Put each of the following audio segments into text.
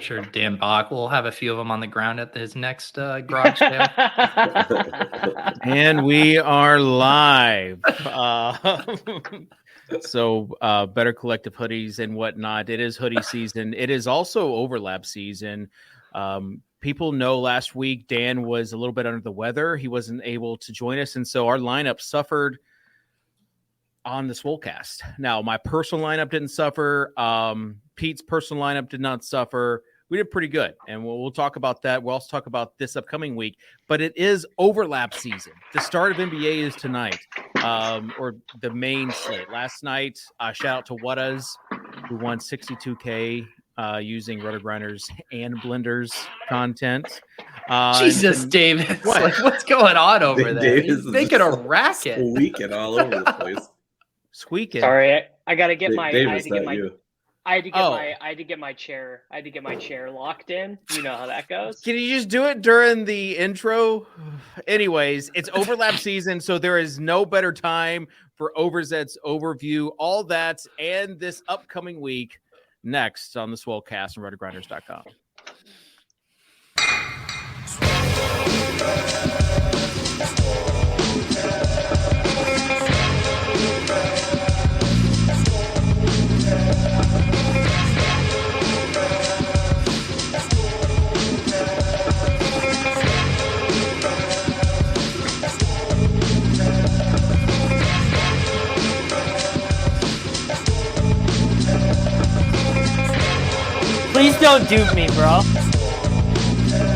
sure Dan Bach will have a few of them on the ground at his next garage sale. And we are live. So Better Collective hoodies and whatnot. It is hoodie season. It is also overlap season. People know last week Dan was a little bit under the weather. He wasn't able to join us. And so our lineup suffered on the Swolecast. Now, my personal lineup didn't suffer. Pete's personal lineup did not suffer. We did pretty good, and we'll talk about that. We'll also talk about this upcoming week, but it is overlap season. The start of NBA is tonight, or the main slate. Last night, shout out to Whatas, who won $62K using Roto-Grinders and Blenders content. Jesus, David, what's going on over there? He's making a racket. Squeaking all over the place. Squeaking. Sorry, I got to get my. Davis, I had to get my chair locked in. You know how that goes. Can you just do it during the intro? Anyways, it's overlap season, so there is no better time for Overzet's overview, all that, and this upcoming week next on the Swolecast and Rotogrinders.com. Please don't dupe me, bro.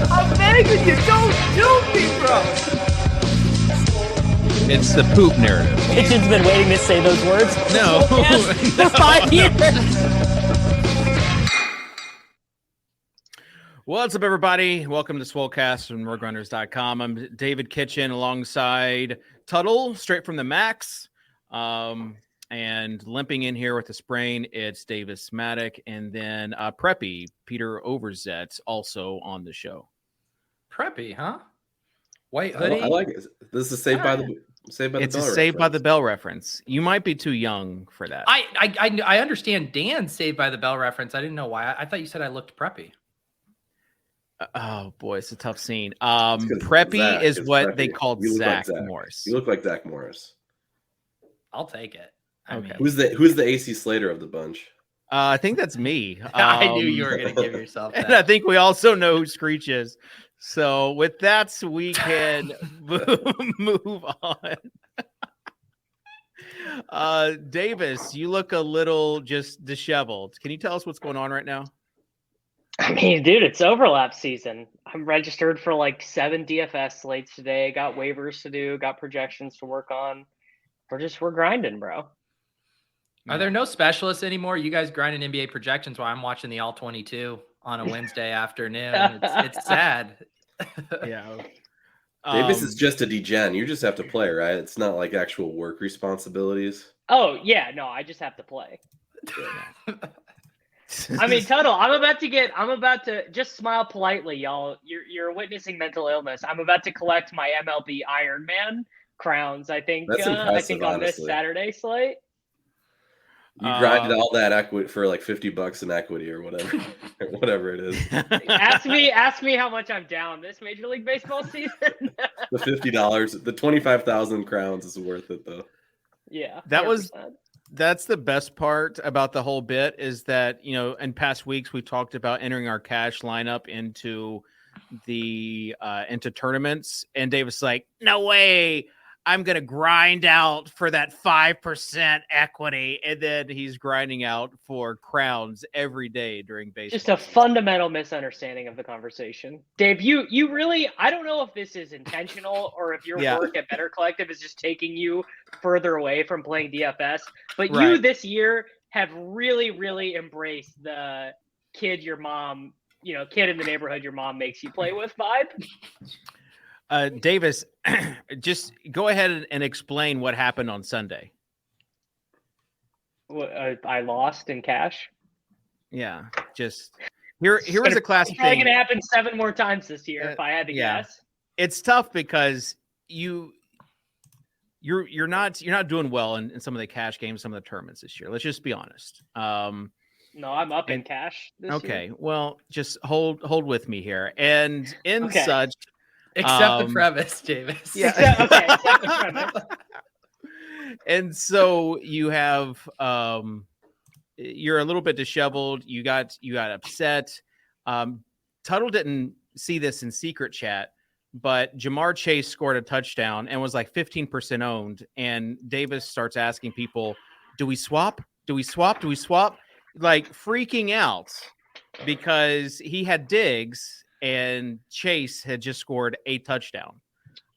I'm begging you, don't dupe me, bro. It's the poop narrative. Kitchen's been waiting to say those words. No. For 5 years. What's up, everybody? Welcome to Swolecast from Roadrunners.com. I'm David Kitchen alongside Tuttle, straight from the Max. And limping in here with a sprain, it's Davis Maddock, and then Preppy, Peter Overzet, also on the show. Preppy, huh? White hoodie. I like it. This is Saved by the Bell. It's a Saved by the Bell reference. You might be too young for that. I understand Dan's Saved by the Bell reference. I didn't know why. I thought you said I looked preppy. Oh boy, it's a tough scene. Preppy Zach is what Preppy. They called Zach Morris. You look like Zach Morris. I'll take it. I mean, who's the AC Slater of the bunch? I think that's me. I knew you were going to give yourself that. And I think we also know who Screech is. So with that, we can move on. Davis, you look a little just disheveled. Can you tell us what's going on right now? I mean, dude, it's overlap season. I'm registered for like 7 DFS slates today. Got waivers to do. Got projections to work on. We're grinding, bro. Are there no specialists anymore? You guys grinding NBA projections while I'm watching the All 22 on a Wednesday afternoon. It's sad. Yeah. Davis is just a degen. You just have to play, right? It's not like actual work responsibilities. Oh yeah, no, I just have to play. I mean, Tuttle, I'm about to just smile politely, y'all. You're witnessing mental illness. I'm about to collect my MLB Iron Man crowns. I think on honestly. This Saturday slate. You grinded all that equity for like $50 in equity or whatever, whatever it is. ask me how much I'm down this Major League Baseball season. The $50, the 25,000 crowns is worth it though. Yeah, 100%. That's the best part about the whole bit is that, you know, in past weeks we talked about entering our cash lineup into the into tournaments, and Davis like, no way. I'm going to grind out for that 5% equity. And then he's grinding out for crowns every day during baseball. Just a fundamental misunderstanding of the conversation. Dave, you really, I don't know if this is intentional or if your work at Better Collective is just taking you further away from playing DFS. But you this year have really, really embraced the kid in the neighborhood your mom makes you play with vibe. Davis, just go ahead and explain what happened on Sunday. I lost in cash. Yeah, just here was a classic thing. It's probably going to happen 7 more times this year if I had to guess. It's tough because you're not doing well in some of the cash games, some of the tournaments this year. Let's just be honest. No, I'm up in cash this year. Okay, well, just hold with me here. And in such, Accept the premise, Davis. Yeah. Accept the premise. And so you have you're a little bit disheveled. You got upset. Tuttle didn't see this in secret chat, but Jamar Chase scored a touchdown and was like 15% owned. And Davis starts asking people, do we swap? Do we swap? Do we swap? Like freaking out because he had Diggs and Chase had just scored a touchdown.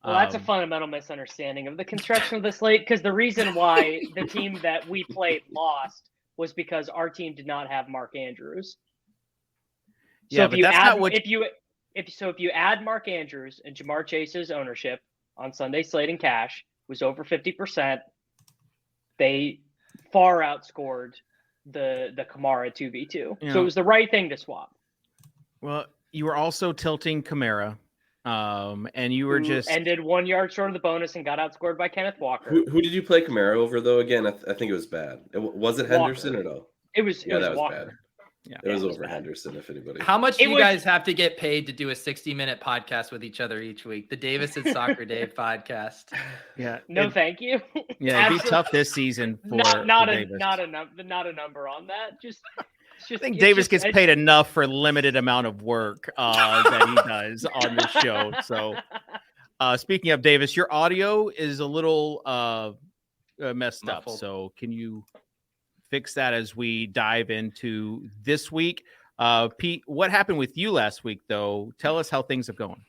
Well, that's a fundamental misunderstanding of the construction of the slate, because the reason why the team that we played lost was because our team did not have Mark Andrews. So yeah, if but you that's add, not what if you add Mark Andrews and Jamar Chase's ownership on Sunday slate and cash was over 50%, they far outscored the Kamara 2v2. So it was the right thing to swap. Well, you were also tilting Kamara. And you were just ended 1 yard short of the bonus and got outscored by Kenneth Walker. Who did you play Kamara over though? Again, I think it was bad. Was it Henderson or no? It was that was Walker. bad. Yeah, it was over Henderson. If anybody. How much do you guys have to get paid to do a 60-minute podcast with each other each week? The Davis and Soccer Dave podcast. Yeah. No, thank you. Yeah, it'd be tough this season for Davis. Not a number on that. I think Davis gets paid enough for a limited amount of work that he does on this show. So, speaking of Davis, your audio is a little messed up. So, can you fix that as we dive into this week? Pete, what happened with you last week, though? Tell us how things have gone.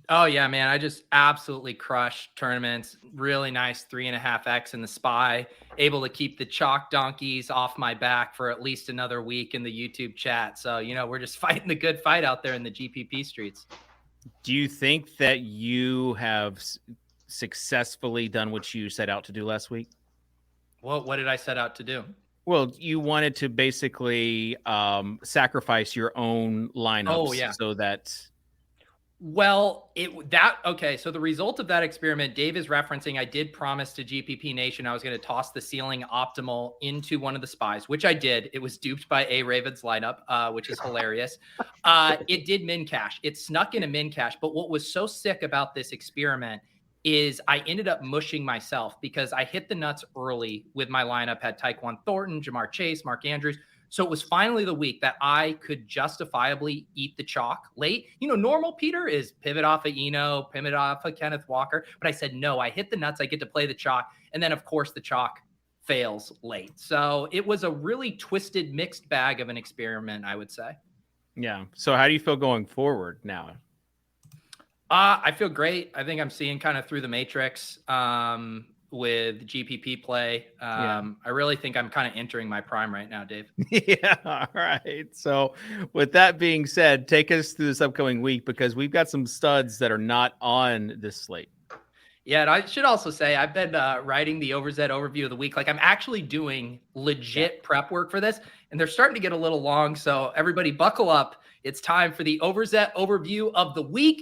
Oh, yeah, man. I just absolutely crushed tournaments. Really nice 3.5x in the SPY. Able to keep the chalk donkeys off my back for at least another week in the YouTube chat. So, we're just fighting the good fight out there in the GPP streets. Do you think that you have successfully done what you set out to do last week? Well, what did I set out to do? Well, you wanted to basically sacrifice your own lineups so that... Well, so the result of that experiment, Dave is referencing, I did promise to GPP Nation I was going to toss the ceiling optimal into one of the SPYs, which I did. It was duped by A Raven's lineup, which is hilarious. It did min cash. It snuck in a min cash. But what was so sick about this experiment is I ended up mushing myself because I hit the nuts early with my lineup, had Tyquan Thornton, Jamar Chase, Mark Andrews. So it was finally the week that I could justifiably eat the chalk late. Normal Peter is pivot off of Eno, pivot off of Kenneth Walker. But I said, no, I hit the nuts. I get to play the chalk. And then, of course, the chalk fails late. So it was a really twisted, mixed bag of an experiment, I would say. Yeah. So how do you feel going forward now? I feel great. I think I'm seeing kind of through the matrix with GPP play. I really think I'm kind of entering my prime right now, Dave. Yeah. All right. So with that being said, take us through this upcoming week because we've got some studs that are not on this slate. Yeah. And I should also say I've been writing the Overzet overview of the week. Like I'm actually doing legit prep work for this and they're starting to get a little long. So everybody buckle up. It's time for the Overzet overview of the week.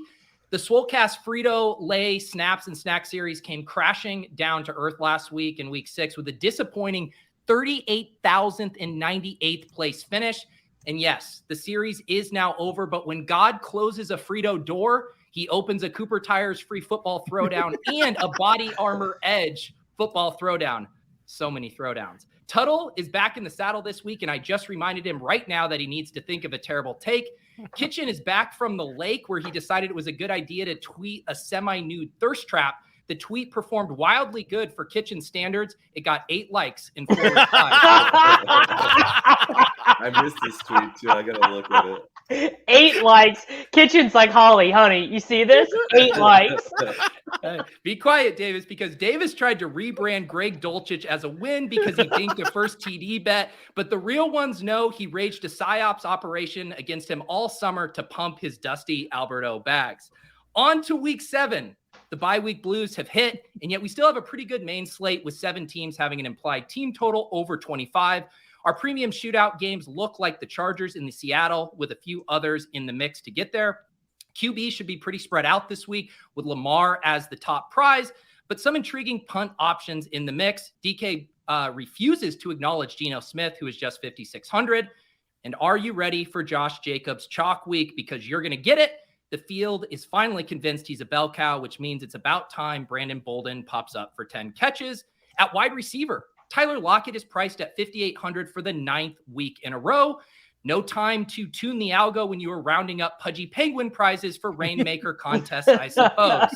The Swolecast Frito-Lay Snaps and Snack series came crashing down to earth last week in week 6 with a disappointing 38,098th place finish. And yes, the series is now over, but when God closes a Frito door, he opens a Cooper Tires free football throwdown and a Body Armor Edge football throwdown. So many throwdowns. Tuttle is back in the saddle this week, and I just reminded him right now that he needs to think of a terrible take. Kitchen is back from the lake where he decided it was a good idea to tweet a semi-nude thirst trap. The tweet performed wildly good for Kitchen standards. It got 8 likes in 4 replies. I missed this tweet too. I gotta look at it. 8 likes. Kitchen's like, Holly, honey, you see this? 8 likes. Be quiet, Davis, because Davis tried to rebrand Greg Dulcich as a win because he dinked a first TD bet. But the real ones know he raged a PsyOps operation against him all summer to pump his dusty Alberto bags. On to week 7. The bye week blues have hit, and yet we still have a pretty good main slate with 7 teams having an implied team total over 25. Our premium shootout games look like the Chargers in the Seattle with a few others in the mix to get there. QB should be pretty spread out this week with Lamar as the top prize, but some intriguing punt options in the mix. DK refuses to acknowledge Geno Smith, who is just 5,600. And are you ready for Josh Jacobs chalk week? Because you're going to get it. The field is finally convinced he's a bell cow, which means it's about time Brandon Bolden pops up for 10 catches. At wide receiver, Tyler Lockett is priced at 5,800 for the 9th week in a row. No time to tune the algo when you were rounding up Pudgy Penguin prizes for Rainmaker contests, I suppose.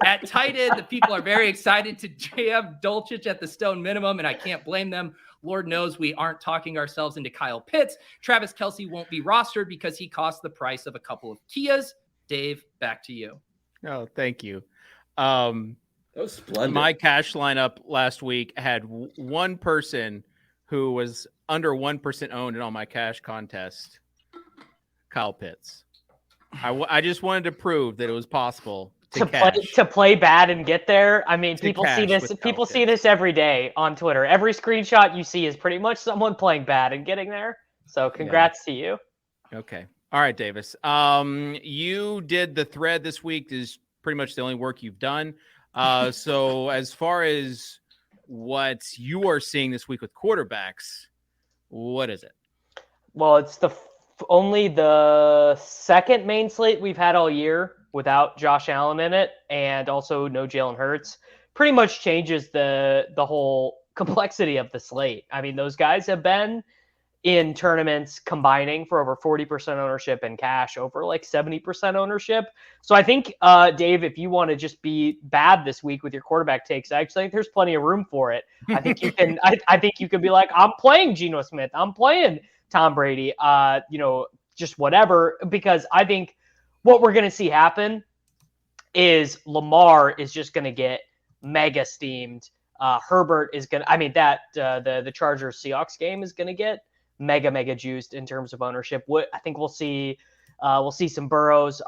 At tight end, the people are very excited to jam Dulcich at the stone minimum, and I can't blame them. Lord knows we aren't talking ourselves into Kyle Pitts. Travis Kelce won't be rostered because he cost the price of a couple of Kias. Dave, back to you. Oh, thank you. That was splendid. My cash lineup last week had one person who was under 1% owned in all my cash contest, Kyle Pitts. I just wanted to prove that it was possible to play bad and get there. I mean, people see this. People see this every day on Twitter. Every screenshot you see is pretty much someone playing bad and getting there. So, congrats to you. Okay. All right, Davis. You did the thread this week. This is pretty much the only work you've done. So, as far as what you are seeing this week with quarterbacks, what is it? Well, it's only the second main slate we've had all year without Josh Allen in it, and also no Jalen Hurts. Pretty much changes the whole complexity of the slate. I mean, those guys have been in tournaments combining for over 40% ownership and cash over like 70% ownership. So I think, Dave, if you want to just be bad this week with your quarterback takes, I actually think there's plenty of room for it. I think you can. I think you can be like, I'm playing Geno Smith, I'm playing Tom Brady, just whatever, because I think what we're going to see happen is Lamar is just going to get mega steamed. Herbert is going to, the Chargers Seahawks game is going to get mega juiced in terms of ownership. I think we'll see some Burrows,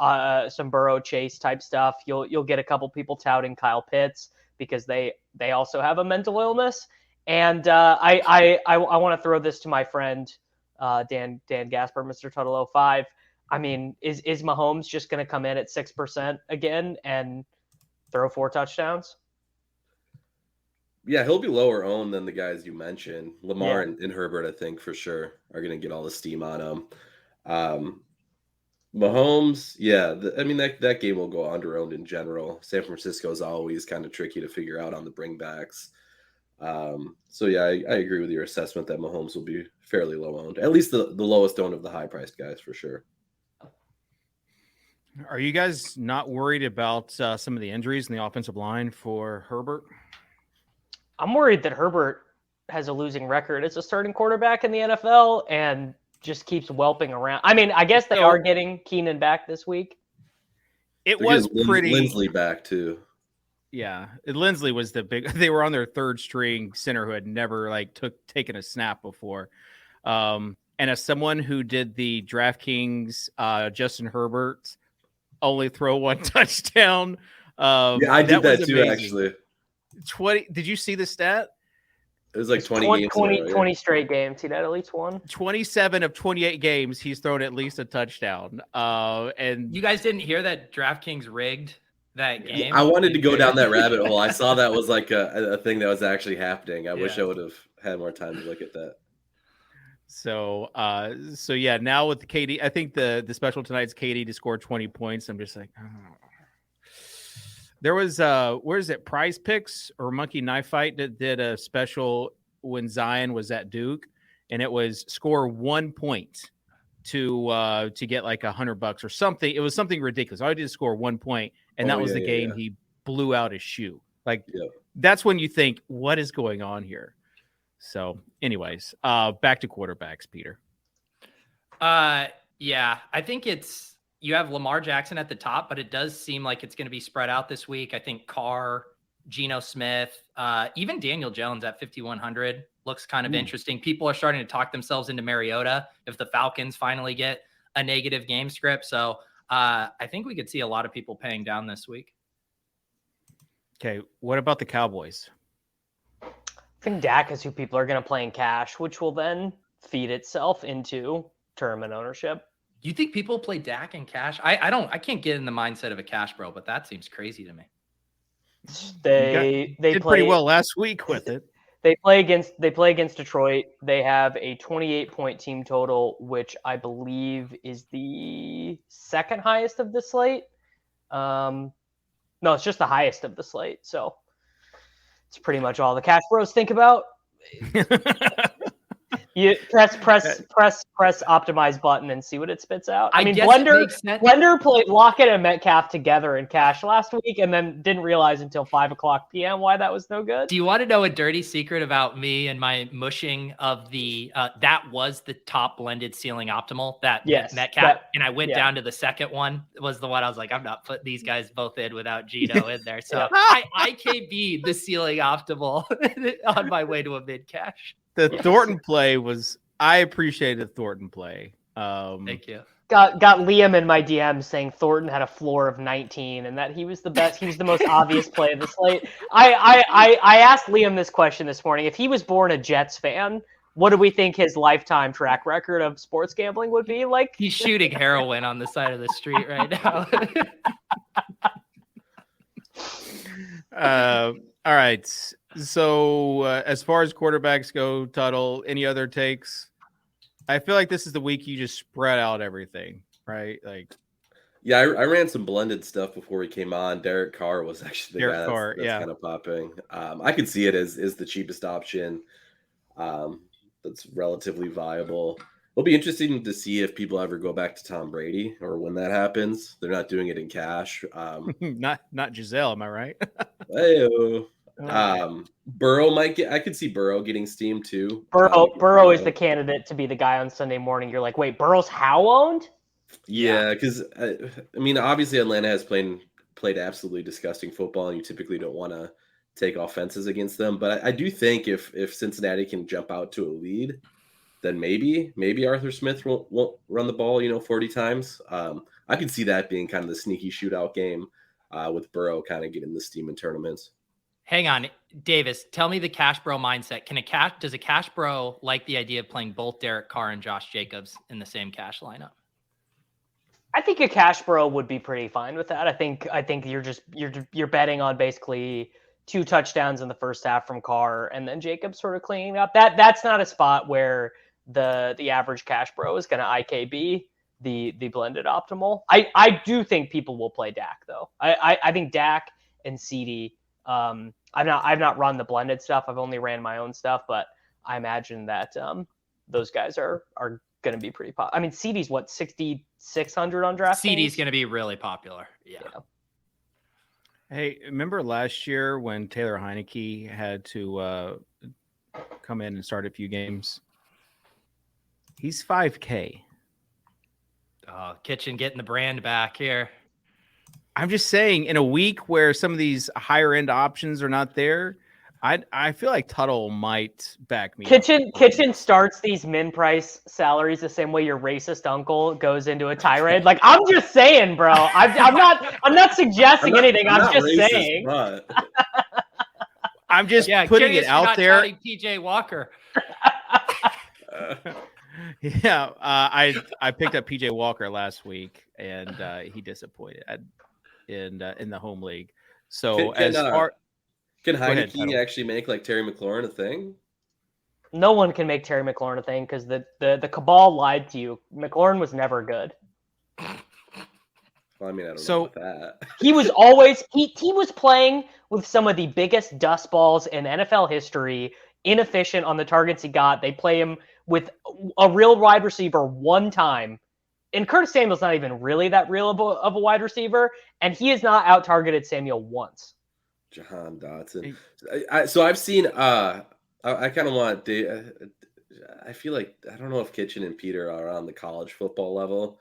some Burrow chase type stuff. You'll get a couple people touting Kyle Pitts because they also have a mental illness. And I want to throw this to my friend Dan Gasper, Mr. Tuttle 05. I mean, is Mahomes just going to come in at 6% again and throw 4 touchdowns? Yeah, he'll be lower owned than the guys you mentioned. Lamar and Herbert, I think, for sure, are going to get all the steam on him. Mahomes, that game will go under-owned in general. San Francisco is always kind of tricky to figure out on the bringbacks. I agree with your assessment that Mahomes will be fairly low-owned. At least the lowest owned of the high-priced guys, for sure. Are you guys not worried about some of the injuries in the offensive line for Herbert? I'm worried that Herbert has a losing record as a starting quarterback in the NFL and just keeps whelping around. I mean, I guess they are getting Keenan back this week. It was pretty. Lindsley back too. Yeah, Lindsley was the big. They were on their third string center who had never taken a snap before. And as someone who did the DraftKings, Justin Herbert only throw 1 touchdown. I did that too, amazing. Actually. 20. Did you see the stat? It was like 20 games. 20 straight games. He'd had at least one. 27 of 28 games, he's thrown at least a touchdown. And you guys didn't hear that DraftKings rigged that game? I wanted to go down that rabbit hole. I saw that was like a thing that was actually happening. I wish I would have had more time to look at that. So yeah, now with the KD, I think the special tonight's KD to score 20 points. I'm just like, oh. There was where is it? Prize Picks or Monkey Knife Fight that did a special when Zion was at Duke, and it was score 1 point to get like $100 or something. It was something ridiculous. All I did is score 1 point, and that was the game he blew out his shoe. That's when you think, what is going on here? So, anyways, back to quarterbacks, Peter. Yeah, I think you have Lamar Jackson at the top, but it does seem like it's going to be spread out this week. I think Carr, Geno Smith, even Daniel Jones at 5,100 looks kind of interesting. People are starting to talk themselves into Mariota if the Falcons finally get a negative game script. So I think we could see a lot of people paying down this week. Okay, what about the Cowboys? I think Dak is who people are going to play in cash, which will then feed itself into tournament ownership. You think people play Dak in cash? I can't get in the mindset of a cash bro, but that seems crazy to me. They did play pretty well last week with it. They play against Detroit. They have a 28-point team total, which I believe is the second highest of the slate. No, it's just the highest of the slate. So it's pretty much all the Cash Bros think about. You press optimize button and see what it spits out. I mean, guess Blender played Lockett and Metcalf together in cash last week, and then didn't realize until 5:00 p.m. why that was no good. Do you want to know a dirty secret about me and my mushing of the? That was the top blended ceiling optimal. Metcalf, and I went down to the second one. Was the one I was like, I'm not putting these guys both in without Gino in there. So I IKB the ceiling optimal on my way to a mid cash. The Thornton play was, I appreciated the Thornton play. Thank you. Got Liam in my DM saying Thornton had a floor of 19 and that he was the best. He was the most obvious play of the slate. I asked Liam this question this morning. If he was born a Jets fan, what do we think his lifetime track record of sports gambling would be like? He's shooting heroin on the side of the street right now. All right. So as far as quarterbacks go, Tuttle, any other takes? I feel like this is the week you just spread out everything, right? Like, yeah, I ran some blended stuff before we came on. Derek Carr was actually the guy that's kind of popping. I could see it as the cheapest option. That's relatively viable. It'll be interesting to see if people ever go back to Tom Brady or when that happens. They're not doing it in cash. Not Giselle, am I right? Hey-o. Burrow might get. I could see Burrow getting steam too. Burrow is the candidate to be the guy on Sunday morning. You're like, wait, Burrow's how owned? Yeah, because I mean, obviously Atlanta has played absolutely disgusting football, and you typically don't want to take offenses against them. But I do think if Cincinnati can jump out to a lead, then maybe Arthur Smith won't run the ball 40 times. I could see that being kind of the sneaky shootout game with Burrow kind of getting the steam in tournaments. Hang on, Davis, tell me the Cash Bro mindset. Does a Cash Bro like the idea of playing both Derek Carr and Josh Jacobs in the same cash lineup? I think a Cash Bro would be pretty fine with that. I think you're betting on basically 2 touchdowns in the first half from Carr and then Jacobs sort of cleaning up. That's not a spot where the average Cash Bro is going to IKB the blended optimal. I do think people will play Dak though. I think Dak and CD. I've not run the blended stuff. I've only ran my own stuff, but I imagine that those guys are going to be pretty popular. I mean, CD's what, 6,600 on DraftKings? CD's going to be really popular. Yeah. Hey, remember last year when Taylor Heineke had to come in and start a few games? He's $5K. Oh, Kitchen getting the brand back here. I'm just saying, in a week where some of these higher end options are not there, I feel like Tuttle might back me. Kitchen starts these min price salaries the same way your racist uncle goes into a tirade. Like, I'm just saying, bro. I'm not suggesting anything. I'm just racist, saying. But... I'm just putting it out there. PJ Walker. Yeah, I picked up PJ Walker last week, and he disappointed in the home league. So can Heineke actually make like Terry McLaurin a thing? No one can make Terry McLaurin a thing because the cabal lied to you. McLaurin was never good. Well, I mean, I don't know about that. He was always he was playing with some of the biggest dust balls in NFL history. Inefficient on the targets he got. They play him with a real wide receiver one time. And Curtis Samuel's not even really that real of a wide receiver. And he has not out-targeted Samuel once. Jahan Dotson. So I've seen, I kind of want, I feel like, I don't know if Kitchen and Peter are on the college football level.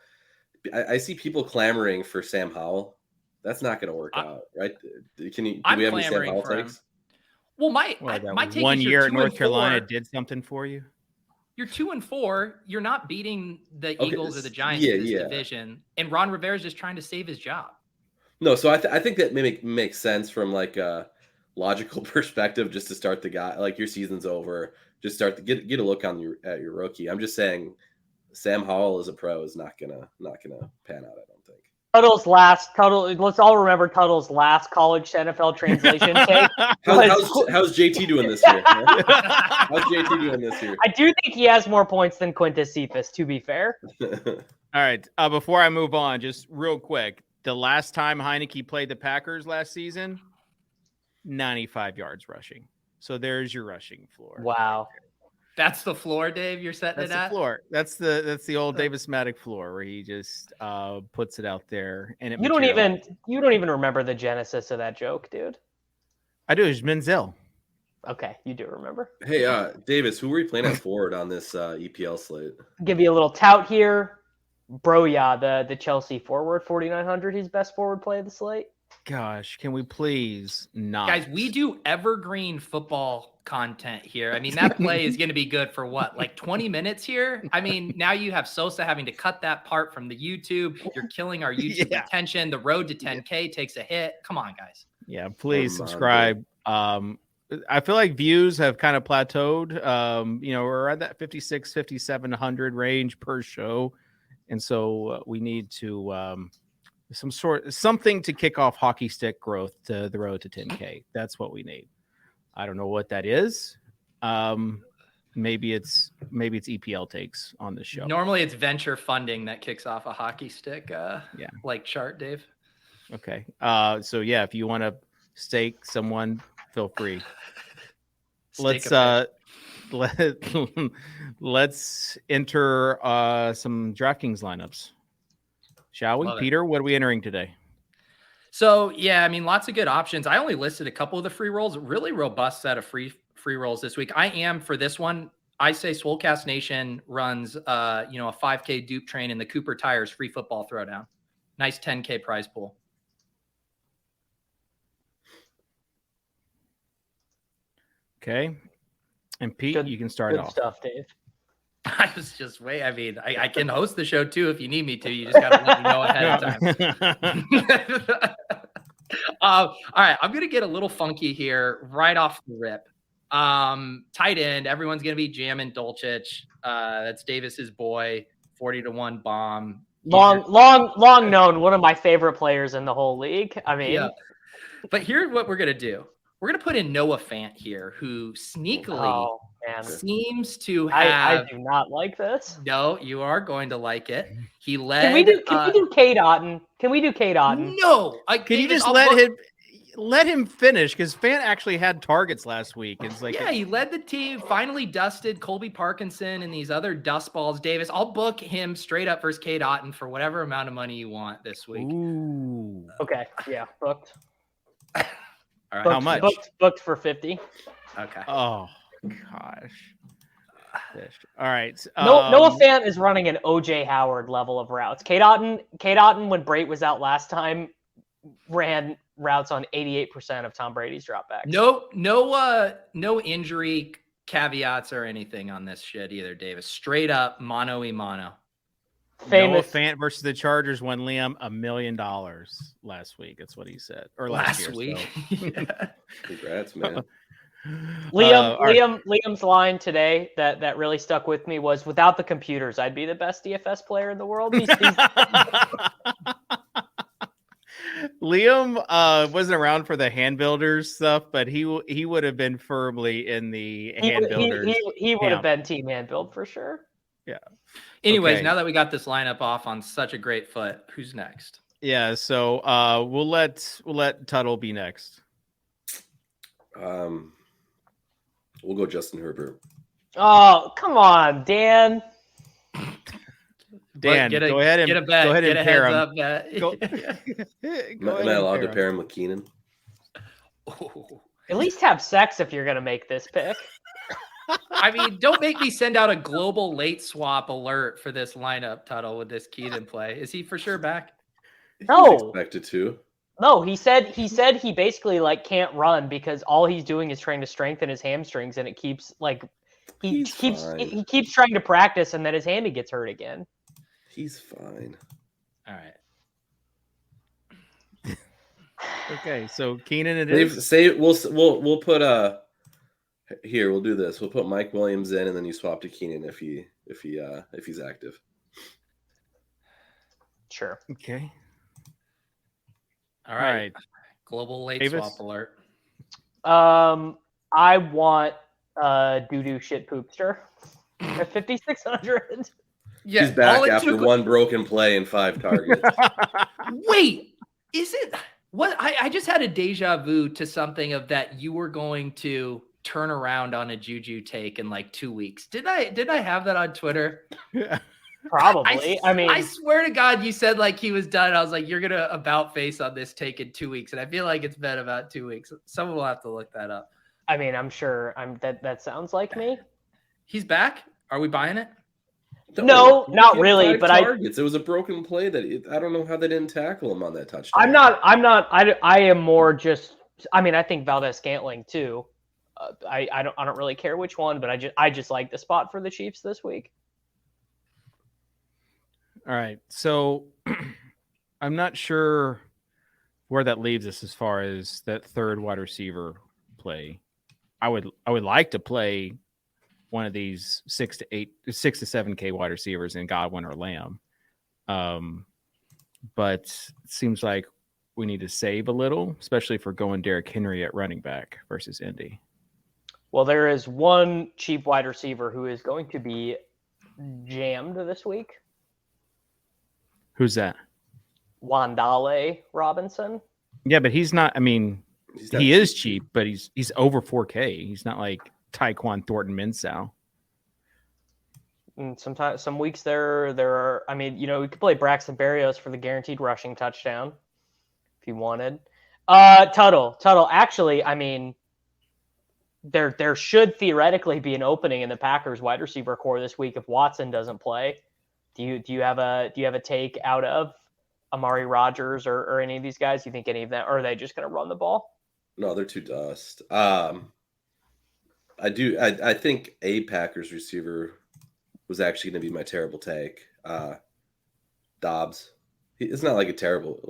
I see people clamoring for Sam Howell. That's not going to work out, right? Do we have any Sam Howell takes? Well, my take 1 is year at North Carolina did something for you. You're 2-4. You're not beating the Eagles or the Giants in this division, and Ron Rivera's just trying to save his job. No, so I think that makes sense from like a logical perspective, just to start the guy. Like, your season's over, just start to get a look at your rookie. I'm just saying, Sam Howell as a pro is not gonna pan out. I don't think. Let's all remember Tuttle's last college to NFL translation tape. How's JT doing this year? How's JT doing this year? I do think he has more points than Quintus Cephas, to be fair. All right. Before I move on, just real quick, the last time Heineke played the Packers last season, 95 yards rushing. So there's your rushing floor. Wow. That's the floor, Dave. You're setting That's it the at floor. That's the old Davis Maddox floor where he just puts it out there and You don't even remember the genesis of that joke, dude. I do. It's Menzel. Okay, you do remember. Hey, Davis, who were you playing at forward on this EPL slate? Give you a little tout here. Broya, the Chelsea forward, 4,900. He's best forward play of the slate. Gosh, can we please not? Guys, we do evergreen football content here. I mean, that play is going to be good for what, like 20 minutes here? I mean, now you have Sosa having to cut that part from the YouTube. You're killing our YouTube attention. The road to 10K takes a hit. Come on, guys. Yeah, please subscribe. I feel like views have kind of plateaued. We're at that 5,700 range per show. And so we need to something to kick off hockey stick growth to the road to 10K. That's what we need. I don't know what that is. Maybe it's EPL takes on the show. Normally it's venture funding that kicks off a hockey stick like chart, Dave. Okay. So yeah, if you want to stake someone, feel free. Let's enter some DraftKings lineups. Shall we? Peter, what are we entering today? So, yeah, I mean, lots of good options. I only listed a couple of the free rolls, really robust set of free rolls this week. I am for this one. I say Swolecast Nation runs, a 5K dupe train in the Cooper Tires free football throwdown. Nice 10K prize pool. Okay. And Pete, you can start off. Good stuff, Dave. I was just I can host the show too if you need me to. You just got to let me know ahead of time. All right, I'm gonna get a little funky here right off the rip. Tight end, everyone's gonna be jamming Dulcich. That's Davis's boy, 40-1 bomb. Long known, one of my favorite players in the whole league. I mean, yeah. But here's what we're gonna do. We're gonna put in Noah Fant here, who sneakily seems to have. I do not like this. No, you are going to like it. He led. Can we do Kate Otten? Can we do Kate Otten? No. Can you just let him finish? Because Fant actually had targets last week. It's like he led the team. Finally dusted Colby Parkinson and these other dust balls. Davis, I'll book him straight up versus Kate Otten for whatever amount of money you want this week. Ooh. Okay. Yeah. Booked. All right. How much? Booked for 50. Okay. Oh gosh. All right. Noah Fant is running an OJ Howard level of routes. Kate Otten, when Brate was out last time, ran routes on 88% of Tom Brady's dropbacks. No injury caveats or anything on this shit either, Davis. Straight up mono-y-mono. Noah Fant versus the Chargers won Liam $1 million last week. That's what he said. Or last week. So. Congrats, man. Liam's line today that really stuck with me was, without the computers, I'd be the best DFS player in the world. Liam wasn't around for the hand builders stuff, but he would have been firmly in the hand builders. He would have been team hand build for sure. Yeah. Anyways, now that we got this lineup off on such a great foot, who's next? Yeah, so we'll let Tuttle be next. We'll go Justin Herbert. Oh, come on, Dan. Dan, go ahead and pair him. Am I allowed to pair him with Keenan? At least have sex if you're going to make this pick. I mean, don't make me send out a global late swap alert for this lineup, Tuttle, with this Keaton play. Is he for sure back? No. He's expected to. No, he said he basically can't run because all he's doing is trying to strengthen his hamstrings, and it keeps he keeps trying to practice, and then his hammy gets hurt again. He's fine. All right. Okay, so Keenan it is. We'll put here, we'll do this. We'll put Mike Williams in, and then you swap to Keenan if he's active. Sure. Okay. All right. Global late Davis? swap alert. I want doo-doo shit poopster at 5,600. Yeah, He's back after one broken play and 5 targets. Wait, is it what? I just had a deja vu to something of that you were going to turn around on a Juju take in like 2 weeks. Did I have that on Twitter? Probably. I swear to God, you said like he was done. I was like, you're gonna about face on this take in 2 weeks, and I feel like it's been about 2 weeks. Someone will have to look that up. I mean, I'm sure that sounds like me. He's back. Are we buying it? No, not really. But targets. It was a broken play I don't know how they didn't tackle him on that touchdown. I am more just. I mean, I think Valdez-Scantling too. I don't really care which one, but I just like the spot for the Chiefs this week. All right, so I'm not sure where that leaves us as far as that third wide receiver play. I would like to play one of these 6 to 7K wide receivers in Godwin or Lamb, but it seems like we need to save a little, especially if we're going Derrick Henry at running back versus Indy. Well, there is one cheap wide receiver who is going to be jammed this week. Who's that? Wandale Robinson. Yeah, but he's not. I mean, he is cheap, but he's over 4K. He's not like Tyquan Thornton-Minshew. And sometimes, some weeks there are. I mean, we could play Braxton Berrios for the guaranteed rushing touchdown if you wanted. Tuttle. Actually, I mean, there should theoretically be an opening in the Packers wide receiver core this week if Watson doesn't play. Do you have a take out of Amari Rodgers or any of these guys? Do you think any of them, or are they just going to run the ball? No, they're too dust. I think a Packers receiver was actually going to be my terrible take. Dobbs. It's not like a terrible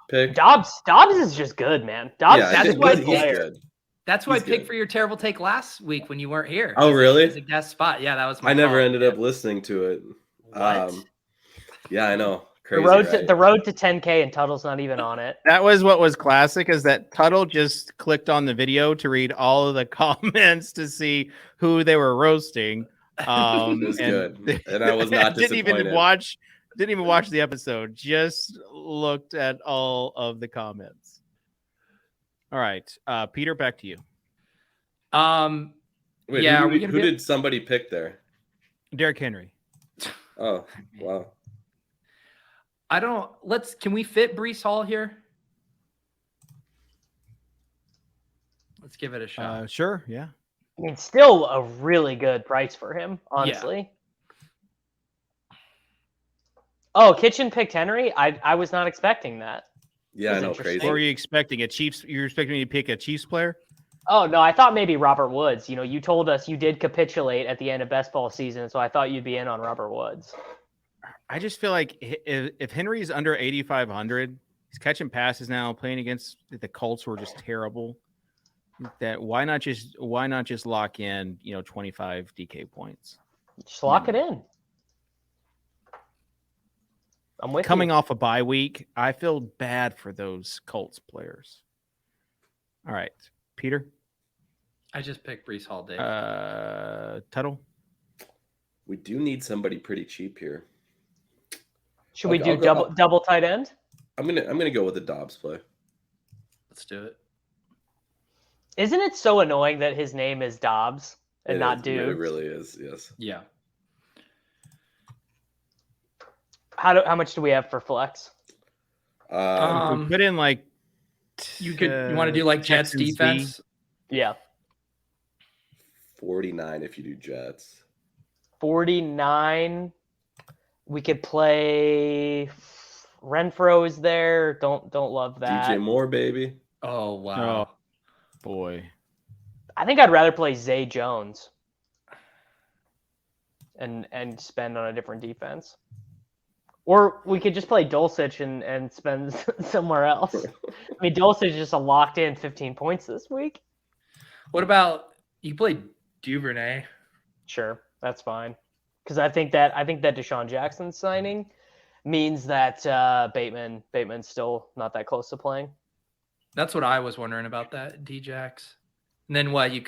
pick. Dobbs is just good, man. That's why he's good. That's who I picked for your terrible take last week when you weren't here. Oh, really? As a guest spot. Yeah, that was my I never call. ended up listening to it. What? Yeah, I know. Crazy, the road to 10K and Tuttle's not even on it. That was what was classic, is that Tuttle just clicked on the video to read all of the comments to see who they were roasting. It was good. And I was not disappointed. Didn't even watch the episode. Just looked at all of the comments. All right, Peter, back to you. Wait, yeah, who did somebody pick there? Derrick Henry. Oh, wow. Can we fit Breece Hall here? Let's give it a shot. Sure, yeah. I mean, still a really good price for him, honestly. Yeah. Oh, Kitchen picked Henry? I was not expecting that. Yeah, I know, crazy. What were you expecting? You're expecting me to pick a Chiefs player? Oh, no, I thought maybe Robert Woods. You told us you did capitulate at the end of best ball season, so I thought you'd be in on Robert Woods. I just feel like if Henry's under 8,500, he's catching passes now, playing against the Colts who are just terrible. That why not just lock in 25 DK points? Just lock it in. I'm with Coming you. off a bye week, I feel bad for those Colts players. All right, Peter. I just picked Breece Hall, Dave. Tuttle. We do need somebody pretty cheap here. Should we do double tight end? I'm gonna go with the Dobbs play. Let's do it. Isn't it so annoying that his name is Dobbs and not Dude? It really is. Yes. Yeah. How much do we have for flex? Put in like you want to do like Jets defense? Yeah. 49 if you do Jets. 49. We could play Renfro is there. Don't love that. DJ Moore, baby. Oh wow. Oh, boy. I think I'd rather play Zay Jones and spend on a different defense. Or we could just play Dulcich and spend somewhere else. I mean, Dulcich is just a locked in 15 points this week. What about you play Duvernay? Sure, that's fine. Because I think that Deshaun Jackson signing means that Bateman's still not that close to playing. That's what I was wondering about that, D-Jax. And then what? You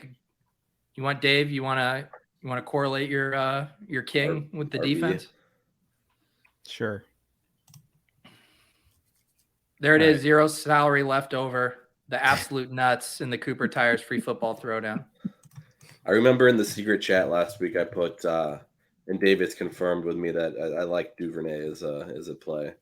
want Dave? You want to correlate your king with the defense? Sure. There it is. 0 salary left over. The absolute nuts in the Cooper Tires free football throwdown. I remember in the secret chat last week, I put, and David's confirmed with me that I like Duvernay as a play.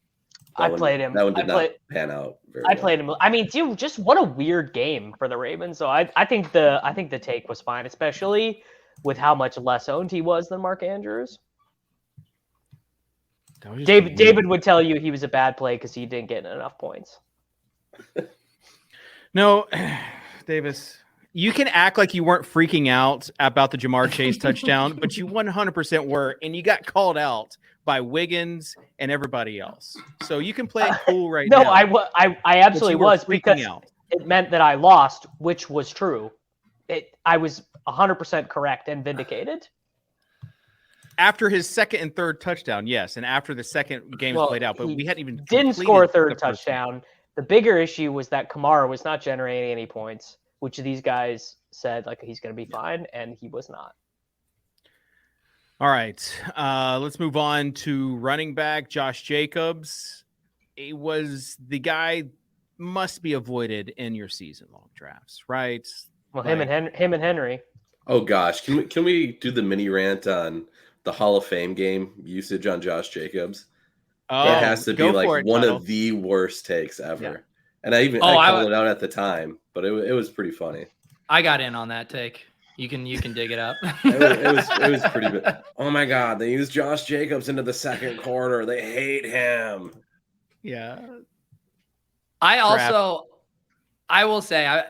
Played him. That one did not pan out very well. Played him. I mean, dude, just what a weird game for the Ravens. So I think the take was fine, especially with how much less owned he was than Mark Andrews. David would tell you he was a bad play because he didn't get enough points. No, Davis, you can act like you weren't freaking out about the Jamar Chase touchdown, but you 100% were, and you got called out by Wiggins and everybody else. So you can play it cool right now. No, I absolutely was, because it meant that I lost, which was true. I was 100% correct and vindicated. After his second and third touchdown, yes, and after the second game was played out, but we hadn't even didn't score a third touchdown. The bigger issue was that Kamara was not generating any points, which these guys said like he's going to be fine, and he was not. All right, let's move on to running back Josh Jacobs. He was the guy must be avoided in your season-long drafts, right? Well, him and Henry. Oh gosh, can we do the mini rant on the Hall of Fame game usage on Josh Jacobs? Oh, it has to be like one of the worst takes ever. Yeah. And I called it out at the time, but it was pretty funny. I got in on that take. You can dig it up. it was pretty good. Oh my God, they used Josh Jacobs into the second quarter. They hate him. Yeah. I will say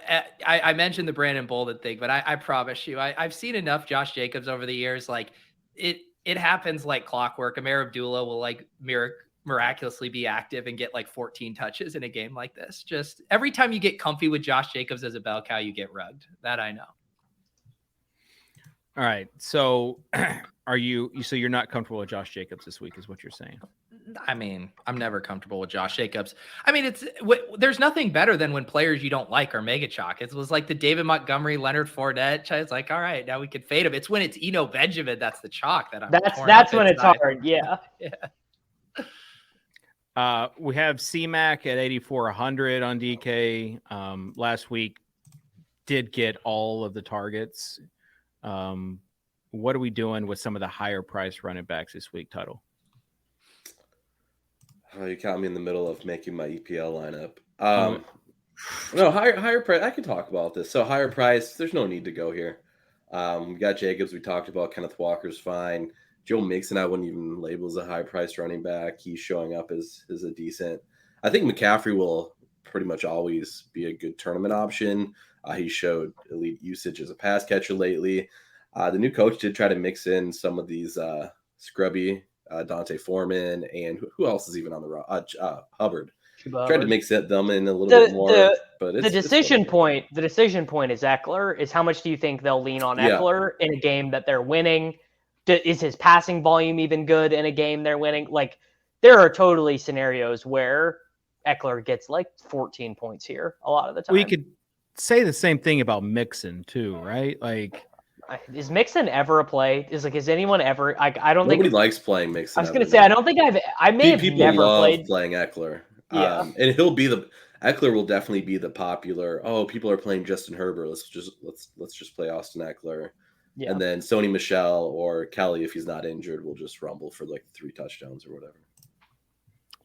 I mentioned the Brandon Bolden thing, but I promise you, I've seen enough Josh Jacobs over the years. Like it happens like clockwork. Amir Abdullah will like miraculously be active and get like 14 touches in a game like this. Just every time you get comfy with Josh Jacobs as a bell cow, you get rugged. That I know. All right. So you're not comfortable with Josh Jacobs this week is what you're saying? I mean, I'm never comfortable with Josh Jacobs. I mean, there's nothing better than when players you don't like are mega chalk. It was like the David Montgomery, Leonard Fournette. It's like, all right, now we can fade him. It's when it's Eno Benjamin that's the chalk that I'm. That's when it's hard. Yeah. Yeah. We have C-Mac at 8,400 on DK. Last week did get all of the targets. What are we doing with some of the higher price running backs this week, Tuttle? Oh, you caught me in the middle of making my EPL lineup. No, higher price. I can talk about this. So higher price, there's no need to go here. We got Jacobs. We talked about Kenneth Walker's fine. Joe Mixon, I wouldn't even label as a high price running back. He's showing up as a decent. I think McCaffrey will pretty much always be a good tournament option. He showed elite usage as a pass catcher lately. The new coach did try to mix in some of these scrubby Dante Foreman, and who else is even on the Hubbard. Tried to mix them in a little bit more, but the decision point. The decision point is Eckler. Is how much do you think they'll lean on Eckler in a game that they're winning? Is his passing volume even good in a game they're winning? Like there are totally scenarios where Eckler gets like 14 points here a lot of the time. We could say the same thing about Mixon too, right? Like. Is Mixon ever a play? Is anyone ever? I don't think nobody likes playing Mixon. I was going to say I don't think I may have never played playing Eckler. Yeah, and Eckler will definitely be the popular. Oh, people are playing Justin Herbert. Let's just play Austin Eckler. Yeah. And then Sony Michel or Kelly, if he's not injured, will just rumble for like 3 touchdowns or whatever.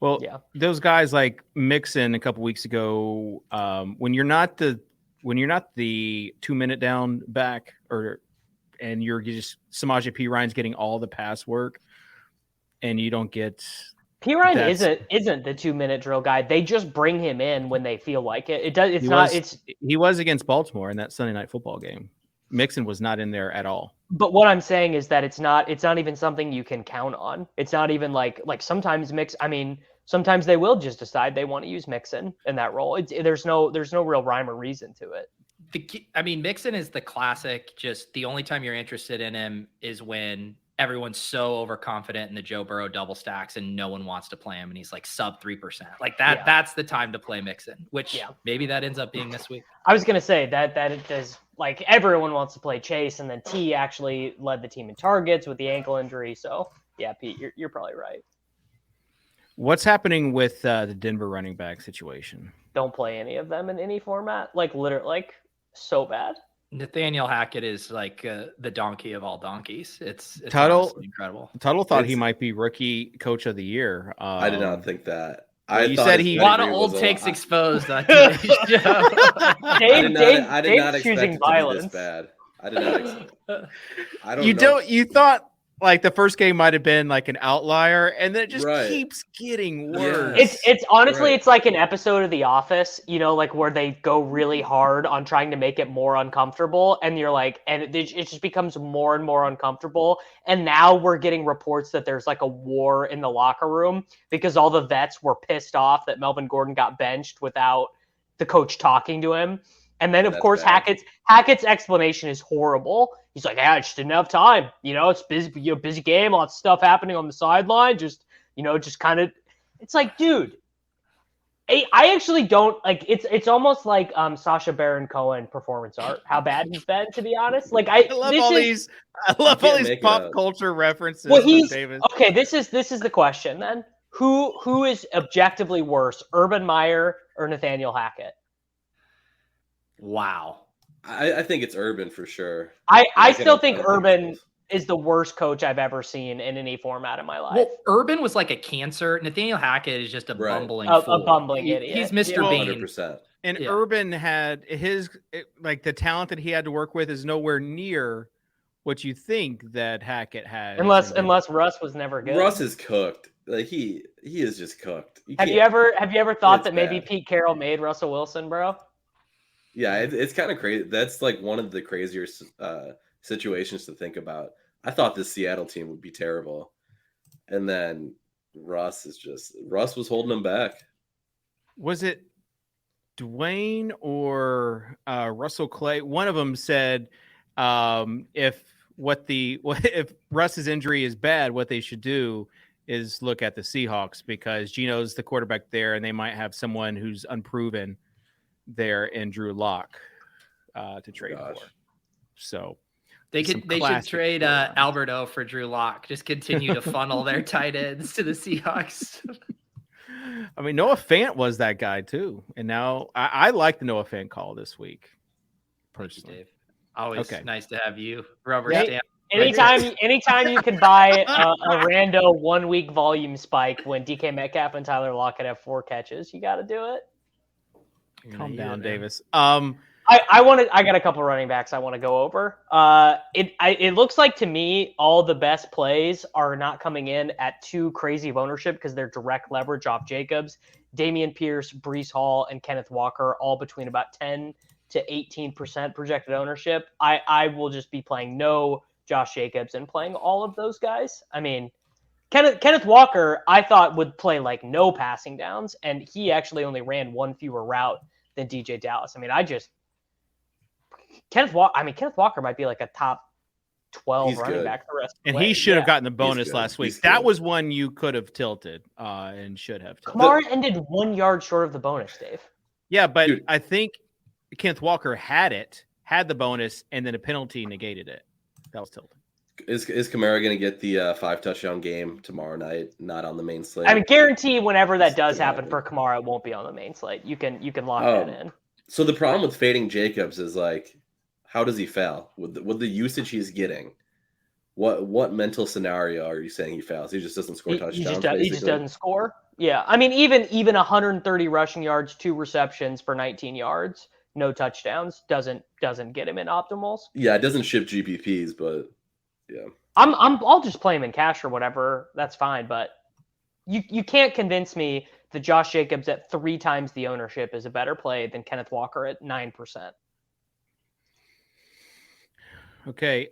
Well, yeah, those guys like Mixon a couple weeks ago, when you're not the 2-minute down back and you're just Samaje Perine getting all the pass work, and you don't get Perine isn't the 2-minute drill guy. They just bring him in when they feel like it. He was against Baltimore in that Sunday Night Football game. Mixon was not in there at all. But what I'm saying is that it's not even something you can count on. It's not even like sometimes sometimes they will just decide they want to use Mixon in that role. There's no real rhyme or reason to it. Mixon is the classic. Just the only time you're interested in him is when everyone's so overconfident in the Joe Burrow double stacks and no one wants to play him and he's like sub 3%. Like that, that's the time to play Mixon, which maybe that ends up being this week. I was going to say that it does, like everyone wants to play Chase, and then T actually led the team in targets with the ankle injury. So yeah, Pete, you're probably right. What's happening with the Denver running back situation? Don't play any of them in any format. Like literally, like so bad. Nathaniel Hackett is like the donkey of all donkeys. It's Tuttle, incredible. Tuttle thought he might be rookie coach of the year. I did not think that. You said he a lot of old takes exposed on today's show. I did not expect it to be this bad. I did not expect. I don't know. You thought like the first game might have been like an outlier, and then it just keeps getting worse. It's honestly, it's like an episode of The Office, you know, like where they go really hard on trying to make it more uncomfortable, and you're like, and it just becomes more and more uncomfortable. And now we're getting reports that there's like a war in the locker room because all the vets were pissed off that Melvin Gordon got benched without the coach talking to him. And then, of course, Hackett's explanation is horrible. He's like, I just didn't have time. You know, it's busy, busy game, lots of stuff happening on the sideline. Just kind of, it's like, dude, I actually don't like. It's almost like Sacha Baron Cohen performance art. How bad he's been, to be honest. Like I love all these pop culture references. Well, David. Okay. This is the question then. Who is objectively worse, Urban Meyer or Nathaniel Hackett? Wow. I think it's Urban for sure. I still think Urban is the worst coach I've ever seen in any format in my life. Well, Urban was like a cancer. Nathaniel Hackett is just a bumbling fool. A bumbling idiot. He's Mr. Bean. 100%. And Urban had the talent that he had to work with is nowhere near what you think that Hackett had. Unless Russ was never good. Russ is cooked. Like he is just cooked. Have you ever thought that maybe Pete Carroll made Russell Wilson, bro? Yeah, it's kind of crazy. That's like one of the crazier situations to think about. I thought this Seattle team would be terrible, and then Russ was holding them back. Was it Dwayne or Russell Clay? One of them said, if Russ's injury is bad, what they should do is look at the Seahawks because Geno's the quarterback there, and they might have someone who's unproven there in Drew Lock to trade for. So they should trade Alberto for Drew Lock. Just continue to funnel their tight ends to the Seahawks. I mean, Noah Fant was that guy too, and now I like the Noah Fant call this week. Personally, Dave. Always nice to have you, rubber stamp. Anytime you can buy a rando 1 week volume spike when DK Metcalf and Tyler Lockett have 4 catches, you got to do it. Calm down, Davis. I got a couple running backs I want to go over. It looks like to me all the best plays are not coming in at too crazy of ownership because they're direct leverage off Jacobs, Dameon Pierce, Breece Hall, and Kenneth Walker, all between about 10 to 18% projected ownership. I will just be playing no Josh Jacobs and playing all of those guys. I mean, Kenneth Walker, I thought would play like no passing downs, and he actually only ran one fewer route than DJ Dallas. I mean, Kenneth Walker might be like a top 12 running back the rest of the and way. He should have gotten the bonus last week. That was one you could have tilted and should have tilted. Kamara ended 1 yard short of the bonus, Dave. Yeah, but I think Kenneth Walker had the bonus, and then a penalty negated it. That was tilted. Is Kamara going to get the 5-touchdown game tomorrow night? Not on the main slate. I mean, guarantee whenever that does happen for Kamara, it won't be on the main slate. You can lock that in. So the problem with fading Jacobs is like, how does he fail with the usage he's getting? What mental scenario are you saying he fails? He just doesn't score touchdowns. He just doesn't score. Yeah, I mean, even 130 rushing yards, 2 receptions for 19 yards, no touchdowns doesn't get him in optimals. Yeah, it doesn't ship GPPs, but. Yeah, I'll just play him in cash or whatever. That's fine, but you can't convince me that Josh Jacobs at 3 times the ownership is a better play than Kenneth Walker at 9%. Okay,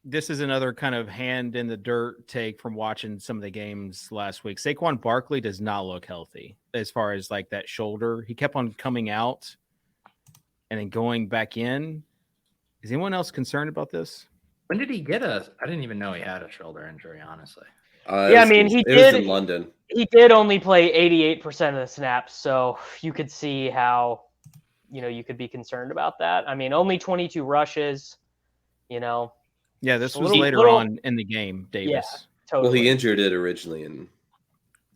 this is another kind of hand in the dirt take from watching some of the games last week. Saquon Barkley does not look healthy as far as like that shoulder. He kept on coming out and then going back in. Is anyone else concerned about this? When did he get I didn't even know he had a shoulder injury, honestly. Yeah, I mean, it was in London. He did only play 88% of the snaps, so you could see how, you could be concerned about that. I mean, only 22 rushes, Yeah, this was little on in the game, Davis. Yeah, totally. Well, he injured it originally in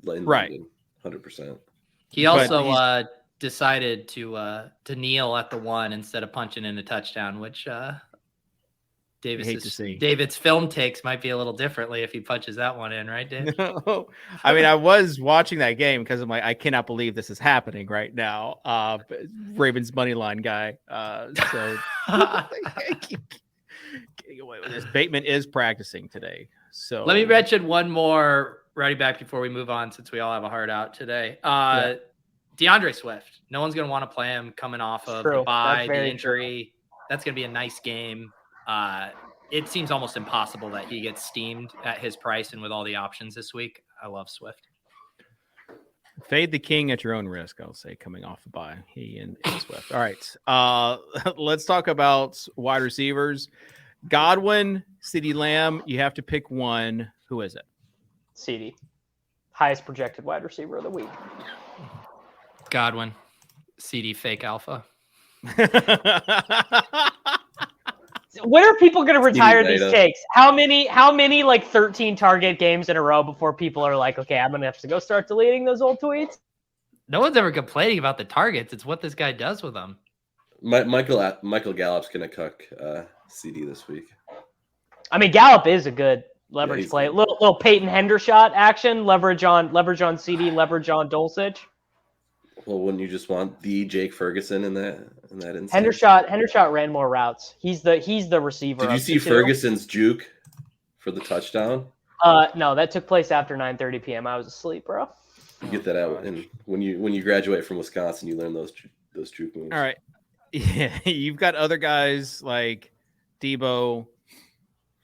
London, 100%. He also decided to kneel at the 1 instead of punching in a touchdown, which David's film takes might be a little differently if he punches that one in, right, Dave? No. I mean, I was watching that game because I'm like, I cannot believe this is happening right now. Ravens money line guy. So getting away with this. Bateman is practicing today. So let me mention one more right back before we move on, since we all have a heart out today. DeAndre Swift. No one's going to want to play him coming off of the bye, the injury. True. That's going to be a nice game. It seems almost impossible that he gets steamed at his price and with all the options this week. I love Swift. Fade the king at your own risk, I'll say, coming off a bye. He and Swift. All right. Let's talk about wide receivers. Godwin, CeeDee Lamb, you have to pick one. Who is it? CeeDee. Highest projected wide receiver of the week. Godwin. CeeDee fake alpha. When are people going to retire these takes? How many like 13 target games in a row before people are like, okay, I'm going to have to go start deleting those old tweets? No one's ever complaining about the targets. It's what this guy does with them. Michael Gallup's going to cook CeeDee this week. I mean, Gallup is a good leverage play. Little Peyton Hendershot action, leverage on CeeDee, leverage on Dulcich. Well, wouldn't you just want the Jake Ferguson in that instance? Hendershot ran more routes. He's the receiver. Did you see Ferguson's juke for the touchdown? No, that took place after 9:30 p.m. I was asleep, bro. You get that out, and when you graduate from Wisconsin, you learn those juke moves. All right, yeah, you've got other guys like Debo,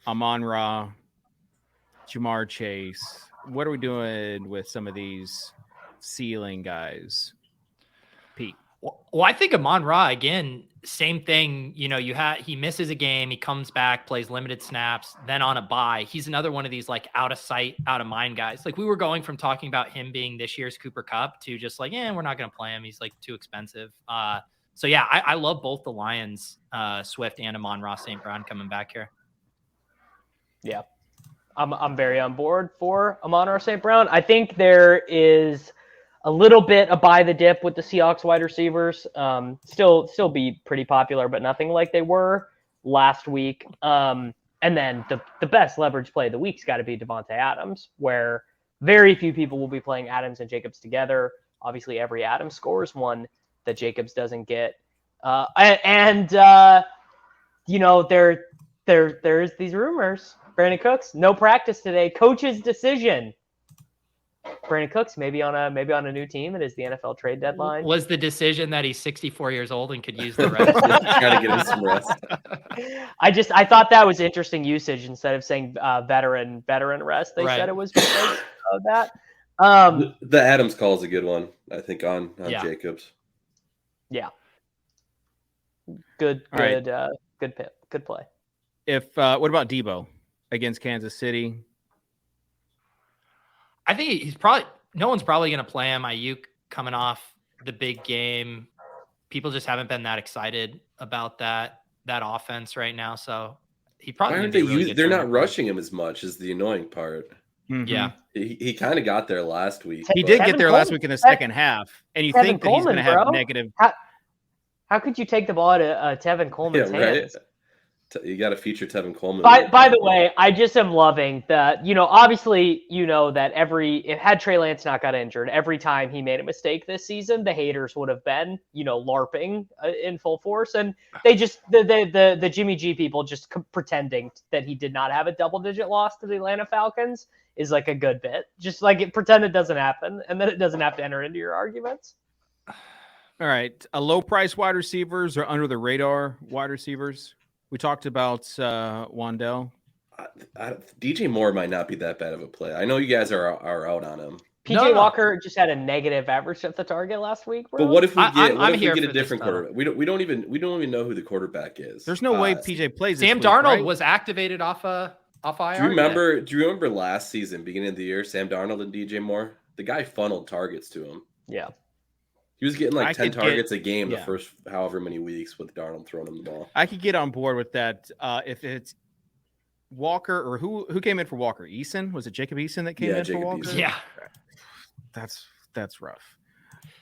Amon-Ra, Jamar Chase. What are we doing with some of these ceiling guys? Pete. Well, I think Amon-Ra, again, same thing. He misses a game, he comes back, plays limited snaps, then on a bye. He's another one of these like out of sight, out of mind guys. Like we were going from talking about him being this year's Cooper Kupp to just like, we're not going to play him. He's like too expensive. So yeah, I love both the Lions, Swift and Amon-Ra St. Brown coming back here. Yeah, I'm very on board for Amon-Ra St. Brown. I think there is a little bit of buy the dip with the Seahawks wide receivers. Still be pretty popular, but nothing like they were last week. And then the best leverage play of the week's got to be Devontae Adams, where very few people will be playing Adams and Jacobs together. Obviously, every Adams scores one that Jacobs doesn't get. There's these rumors. Brandon Cooks, no practice today. Coach's decision. Brandon Cooks maybe on a new team. It is the NFL trade deadline. Was the decision that he's 64 years old and could use the rest? Trying to get him some rest. I thought that was interesting usage instead of saying veteran rest. They said it was because of that. The Adams call is a good one, I think, on Jacobs. Yeah. Good play. What about Debo against Kansas City? I think no one's probably going to play him. Ayuk coming off the big game. People just haven't been that excited about that offense right now. So he probably they're not rushing him as much is the annoying part. Mm-hmm. Yeah. He kind of got there last week. He did get there last week in the second half. And you think that he's going to have negative. How could you take the ball to Tevin Coleman's hands? You got to feature Tevin Coleman. By the way, I just am loving that, obviously, that had Trey Lance not got injured, every time he made a mistake this season, the haters would have been, LARPing in full force. And they just, the Jimmy G people just pretending that he did not have a double-digit loss to the Atlanta Falcons is like a good bit. Just like pretend it doesn't happen, and then it doesn't have to enter into your arguments. All right. A low-price wide receivers or under-the-radar wide receivers? We talked about Wan'Dale. DJ Moore might not be that bad of a play. I know you guys are out on him. PJ Walker just had a negative average at the target last week, bro. But what if we get? I'm we here get for a different this tunnel. quarterback? We don't even know who the quarterback is. There's no way PJ plays. Sam this week, Darnold right? was activated off IR. Do you remember last season, beginning of the year, Sam Darnold and DJ Moore? The guy funneled targets to him. Yeah. He was getting like 10 targets a game the first however many weeks with Darnold throwing him the ball. I could get on board with that if it's Walker or who came in for Walker? Eason? Was it Jacob Eason that came in for Walker? Eason. Yeah. That's rough.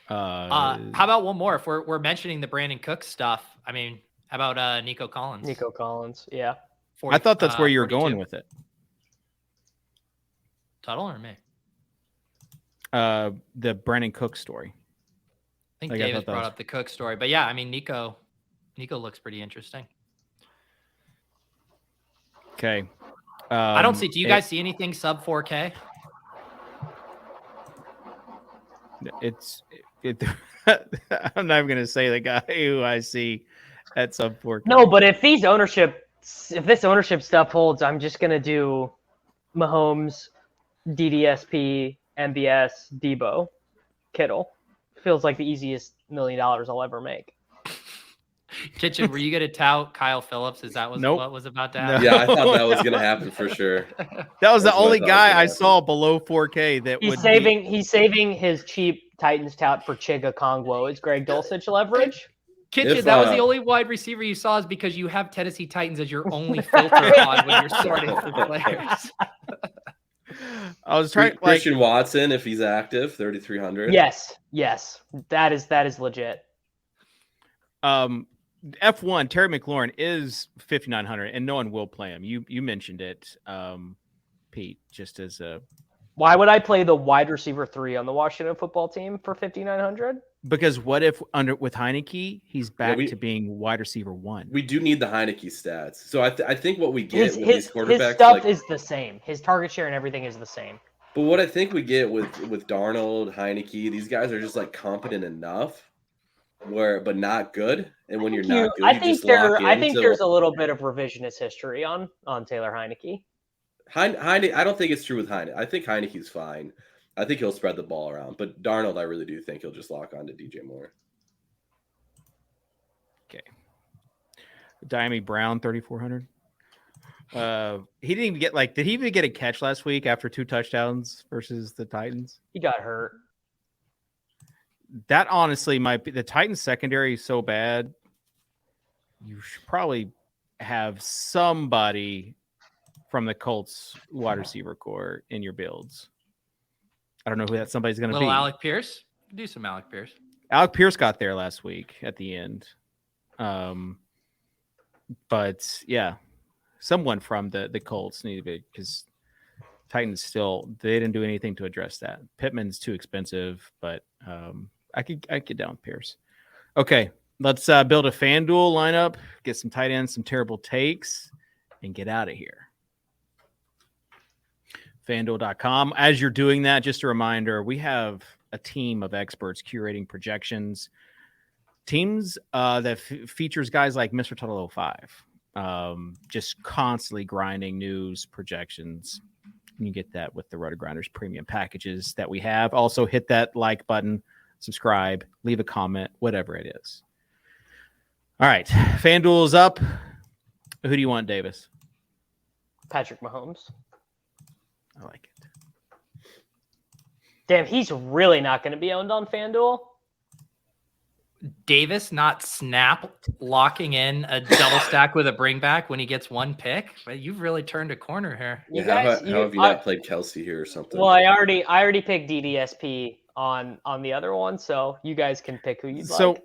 How about one more? If we're mentioning the Brandon Cook stuff, I mean, how about Nico Collins? Nico Collins, yeah. 40, I thought that's where you were 42. going with it. Tuttle or me? The Brandon Cook story. I think Davis brought up the Cook story, but yeah, I mean, Nico looks pretty interesting. Okay. I don't see. Do you guys see anything sub 4K? I'm not even going to say the guy who I see at sub 4K. No, but if this ownership stuff holds, I'm just going to do Mahomes, DDSP, MBS, Debo, Kittle. Feels like the easiest $1 million I'll ever make. Kitchen, were you going to tout Kyle Phillips? Is that what was about to happen? Yeah, I thought that was going to happen for sure. That was the only guy I saw below 4K that He's saving his cheap Titans tout for Chiga Kongwo. It's Greg Dulcich leverage. Kitchen, that was the only wide receiver you saw is because you have Tennessee Titans as your only filter on when you're sorting for players. I was trying Christian Watson if he's active, 3,300. Yes, that is legit. F1 Terry McLaurin is 5,900, and no one will play him. You mentioned it, Pete. Just as a why would I play the wide receiver 3 on the Washington football team for 5,900? Because what if with Heineke he's back to being wide receiver 1? We do need the Heineke stats. So I think what we get with these quarterbacks, his stuff is the same. His target share and everything is the same. But what I think we get with Darnold, Heineke, these guys are just like competent enough, but not good. And when you're not good, I think there's a little bit of revisionist history on Taylor Heineke. Heineke, I don't think it's true with Heineke. I think Heineke's fine. I think he'll spread the ball around. But Darnold, I really do think he'll just lock on to DJ Moore. Okay. Diami Brown, 3,400. He didn't even get did he even get a catch last week after 2 touchdowns versus the Titans? He got hurt. That honestly might be the Titans secondary is so bad. You should probably have somebody from the Colts wide receiver core in your builds. I don't know who that somebody's going to be. Alec Pierce? Do some Alec Pierce. Alec Pierce got there last week at the end. But yeah, someone from the Colts need to be, because Titans they didn't do anything to address that. Pittman's too expensive, but I could get down with Pierce. Okay, let's build a FanDuel lineup, get some tight ends, some terrible takes, and get out of here. FanDuel.com. As you're doing that, just a reminder, we have a team of experts curating projections. Teams that features guys like Mr. Tuttle 05, just constantly grinding news projections. You can get that with the Roto Grinders premium packages that we have. Also, hit that like button, subscribe, leave a comment, whatever it is. All right, FanDuel is up. Who do you want, Davis? Patrick Mahomes. I like it. Damn, he's really not going to be owned on FanDuel. Davis not locking in a double stack with a bring back when he gets 1 pick. But you've really turned a corner here. How have you not played Kelsey here or something? Well, I already picked DDSP on the other one, so you guys can pick who you'd like. So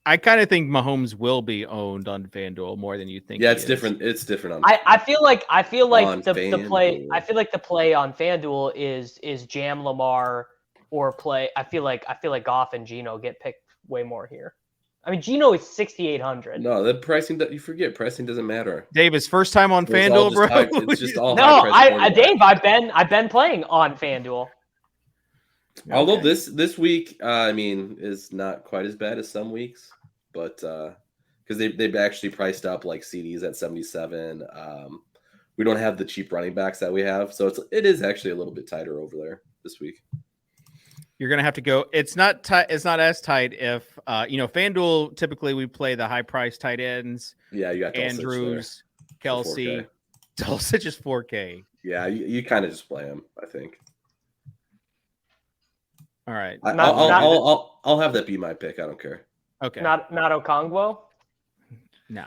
I kind of think Mahomes will be owned on FanDuel more than you think. Yeah, it's different. It's different on. I feel like the play. I feel like the play on FanDuel is jam Lamar or play. I feel like Goff and Geno get picked way more here. I mean, Geno is 6,800. No, the pricing that you forget. Pricing doesn't matter. Davis, first time on FanDuel, bro. It's just all. No, Dave, I've been playing on FanDuel. Okay. Although this week, is not quite as bad as some weeks, but because they've actually priced up like CDs at 77. We don't have the cheap running backs that we have, so it is actually a little bit tighter over there this week. You're gonna have to go. It's not tight. It's not as tight if FanDuel. Typically, we play the high price tight ends. Yeah, you got Dulcich Andrews, there Kelsey. Dulcich is 4K. Yeah, you kind of just play him, I think. All right. I'll have that be my pick. I don't care. Okay. Not Okongwu? No.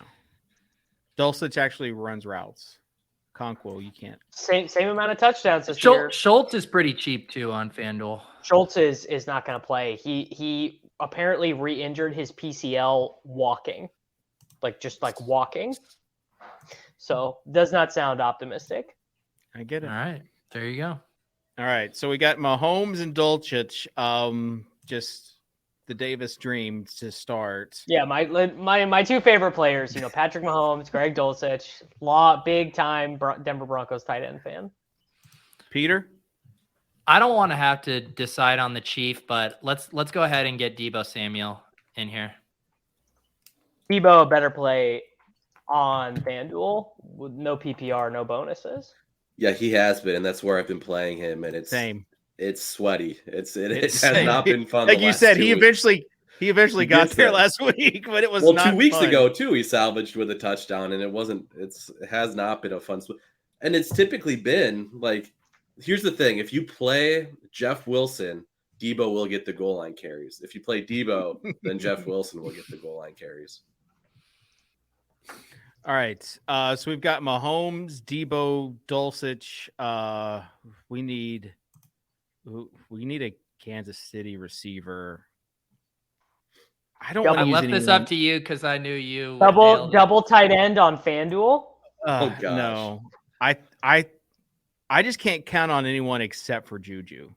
Dulcich actually runs routes. Conquo, you can't. Same amount of touchdowns this year. Schultz is pretty cheap too on FanDuel. Schultz is not going to play. He apparently re-injured his PCL walking, just walking. So does not sound optimistic. I get it. All right, there you go. All right, so we got Mahomes and Dulcich. Just the Davis dream to start. Yeah, my two favorite players. Patrick Mahomes, Greg Dulcich. Big time Denver Broncos tight end fan. Peter, I don't want to have to decide on the Chief, but let's go ahead and get Deebo Samuel in here. Deebo a better play on FanDuel with no PPR, no bonuses. Yeah, he has been, and that's where I've been playing him, and it's same. It's sweaty. It has not been fun. Like you said, he eventually got there last week, but it was not 2 weeks fun. ago too. He salvaged with a touchdown, and it has not been a fun. And it's typically been like, here's the thing: if you play Jeff Wilson, Deebo will get the goal line carries. If you play Deebo, then Jeff Wilson will get the goal line carries. All right. So we've got Mahomes, Deebo, Dulcich. We need a Kansas City receiver. I left this up to you because I knew you. Double tight end on FanDuel. Oh gosh. No, I just can't count on anyone except for Juju.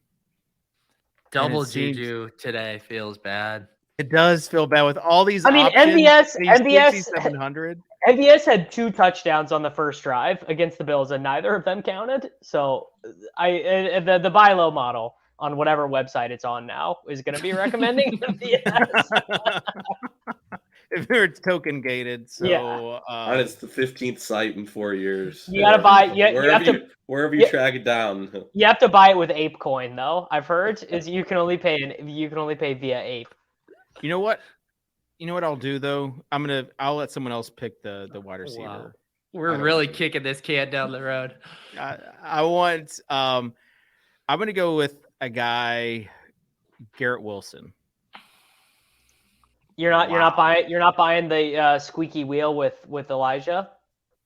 Double Juju today feels bad. It does feel bad with all these. I mean, options, MVS 700. MVS had 2 touchdowns on the first drive against the Bills, and neither of them counted. So, the buy low model on whatever website it's on now is going to be recommending MVS. If it's token gated, so yeah. And it's the 15th site in 4 years. You gotta buy. Wherever you track it down. You have to buy it with ApeCoin, though. I've heard is you can only pay via Ape. You know what I'll do though? I'll let someone else pick the wide receiver. Wow. We're really kicking this can down the road. I want I'm gonna go with a guy, Garrett Wilson. You're not buying the squeaky wheel with Elijah?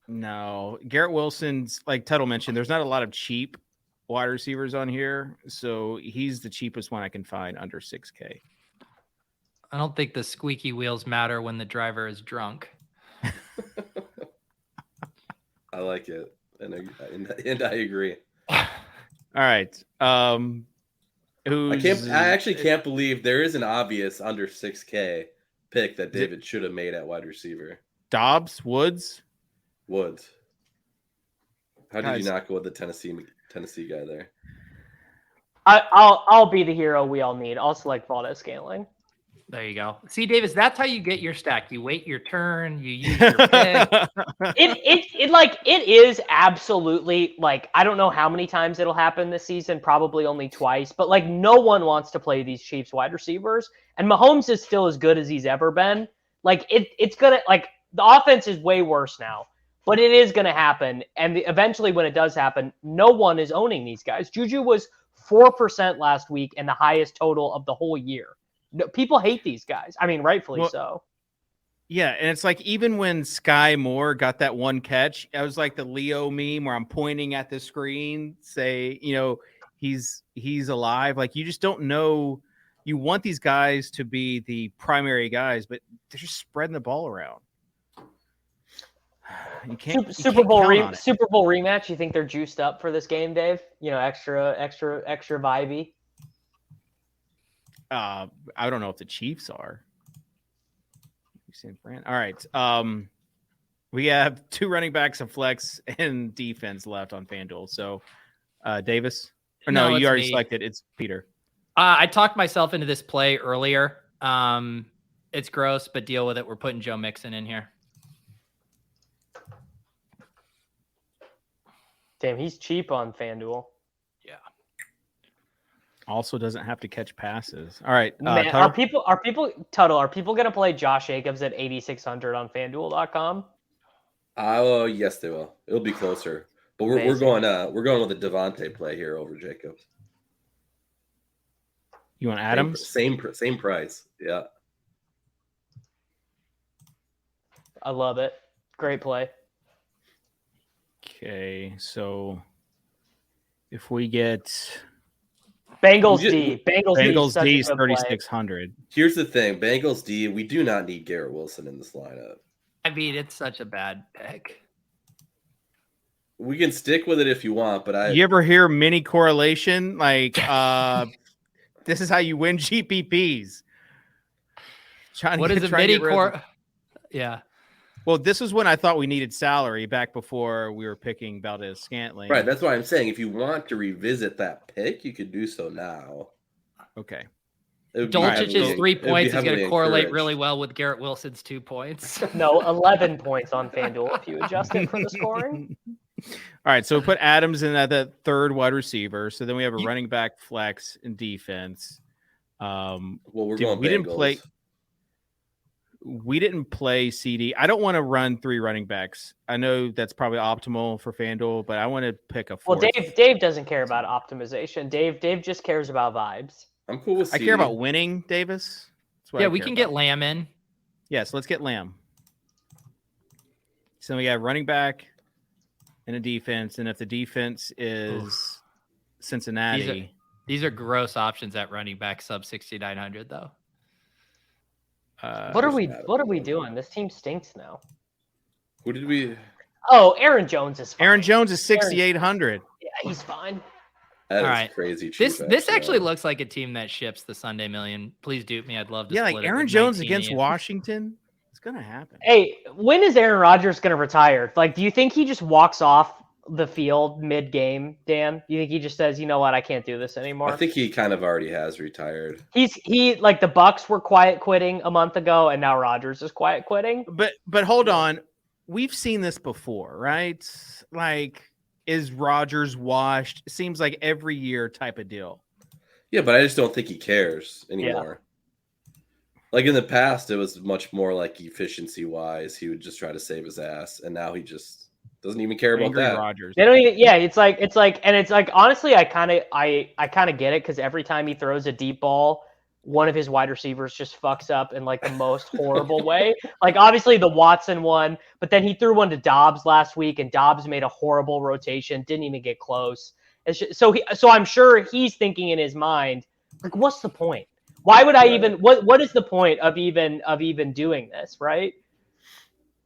No. Garrett Wilson's, like Tuttle mentioned, there's not a lot of cheap wide receivers on here, so he's the cheapest one I can find under 6K. I don't think the squeaky wheels matter when the driver is drunk. I like it, and I agree. All right. I actually can't believe there is an obvious under 6K pick that David should have made at wide receiver. Dobbs, Woods. How did you not go with the Tennessee guy there? I'll be the hero we all need. I'll select Valdez-Scantling. There you go. See, Davis, that's how you get your stack. You wait your turn. You use your pick. It is absolutely I don't know how many times it'll happen this season. Probably only twice. But no one wants to play these Chiefs wide receivers, and Mahomes is still as good as he's ever been. It's gonna the offense is way worse now, but it is gonna happen. And eventually, when it does happen, no one is owning these guys. Juju was 4% last week and the highest total of the whole year. No, people hate these guys. I mean, rightfully so. Yeah, and it's even when Sky Moore got that one catch, it was like the Leo meme where I'm pointing at the screen, say, he's alive. You just don't know. You want these guys to be the primary guys, but they're just spreading the ball around. You can't Super Bowl rematch. You think they're juiced up for this game, Dave? Extra vibey. I don't know if the Chiefs are. All right. We have 2 running backs, a flex, and defense left on FanDuel. So, Davis? Or no, you already selected. It's Peter. I talked myself into this play earlier. It's gross, but deal with it. We're putting Joe Mixon in here. Damn, he's cheap on FanDuel. Yeah. Also doesn't have to catch passes. All right. Man, Tuttle? are people going to play Josh Jacobs at 8,600 on FanDuel.com? Oh, yes, they will. It'll be closer, but we're going with a Devontae play here over Jacobs. You want Adams? Same price. Yeah. I love it. Great play. Okay, so if we get Bengals D is 3,600. Here's the thing, Bengals D, we do not need Garrett Wilson in this lineup. I mean, it's such a bad pick. We can stick with it if you want, but You ever hear mini correlation? Like, this is how you win GPPs. What is a mini core? Yeah. Well, this is when I thought we needed salary back before we were picking Valdez-Scantling. Right, that's why I'm saying if you want to revisit that pick, you could do so now. Okay. Dolcich's 3 points is going to correlate really well with Garrett Wilson's 2 points. No, 11 points on FanDuel if you adjust it for the scoring. All right, so we put Adams in at the third wide receiver. So then we have a running back, flex, and defense. Well, we're going Bengals. We didn't play CD. I don't want to run 3 running backs. I know that's probably optimal for FanDuel, but I want to pick a fourth. Well, Dave doesn't care about optimization. Dave just cares about vibes. I'm cool with CD. I care about winning, Davis. Yeah, we can get Lamb in. Yeah, so let's get Lamb. So we got running back and a defense, and if the defense is Cincinnati. These are gross options at running back sub 6,900 though. What are we doing? This team stinks now. Who did we? Oh, Aaron Jones is fine. Aaron Jones is 6,800. Yeah, he's fine. That is crazy cheap. This actually looks like a team that ships the Sunday Million. Please dupe me. I'd love to. Yeah, like Aaron Jones against Washington. It's gonna happen. Hey, when is Aaron Rodgers gonna retire? Like, do you think he just walks off the field mid-game, Dan? You think he just says, you know what, I can't do this anymore? I think he kind of already has retired. He like the Bucks were quiet quitting a month ago, and now Rodgers is quiet quitting. But hold on, we've seen this before, right? Like, is Rodgers washed? It seems like every year type of deal. Yeah, but I just don't think he cares anymore. Yeah. Like in the past, it was much more like efficiency wise. He would just try to save his ass, and now he just doesn't even care about that. Rodgers. They don't even. Yeah, it's like, and it's like, honestly, I kind of get it, because every time he throws a deep ball, one of his wide receivers just fucks up in like the most horrible way. Like obviously the Watson one, but then he threw one to Dobbs last week, and Dobbs made a horrible rotation, didn't even get close. So I'm sure he's thinking in his mind, like, what's the point? Why would I even? What is the point of even doing this, right?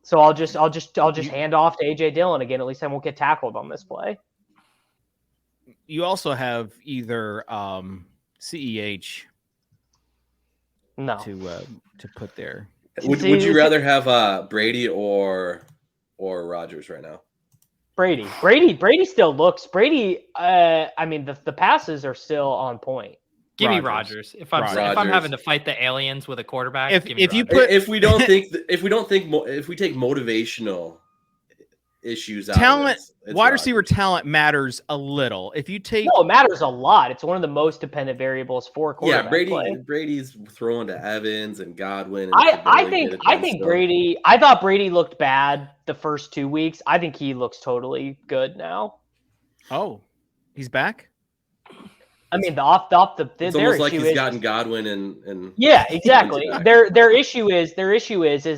So I'll just hand off to AJ Dillon again. At least I won't get tackled on this play. You also have either CEH. No. To put there. Would you rather have Brady or Rodgers right now? Brady still looks. I mean, the passes are still on point. Give me Rodgers. If I'm having to fight the aliens with a quarterback, if we take motivational issues out talent, of wide receiver talent matters a little. If you take it matters a lot. It's one of the most dependent variables for quarterback play. Brady's throwing to Evans and Godwin. And I think Brady. I thought Brady looked bad the first 2 weeks. I think he looks totally good now. Oh, he's back. I mean, it's almost like he's gotten Godwin and yeah, exactly. Their issue is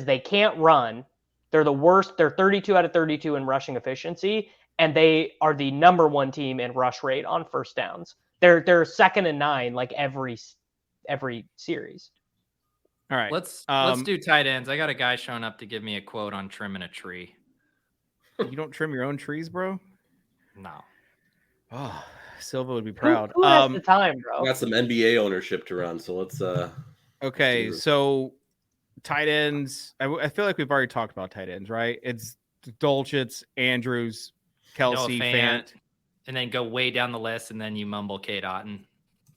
they can't run. They're the worst. They're 32 out of 32 in rushing efficiency, and they are the number 1 team in rush rate on first downs. They're second and 9 like every series. All right, let's do tight ends. I got a guy showing up to give me a quote on trimming a tree. You don't trim your own trees, bro? No. Oh, Silva would be proud. Who has the time, bro? Got some NBA ownership to run, so let's. Okay, so tight ends. I feel like we've already talked about tight ends, right? It's Dolchitz, Andrews, Kelsey, Fant, and then go way down the list, and then you mumble Kate Otten.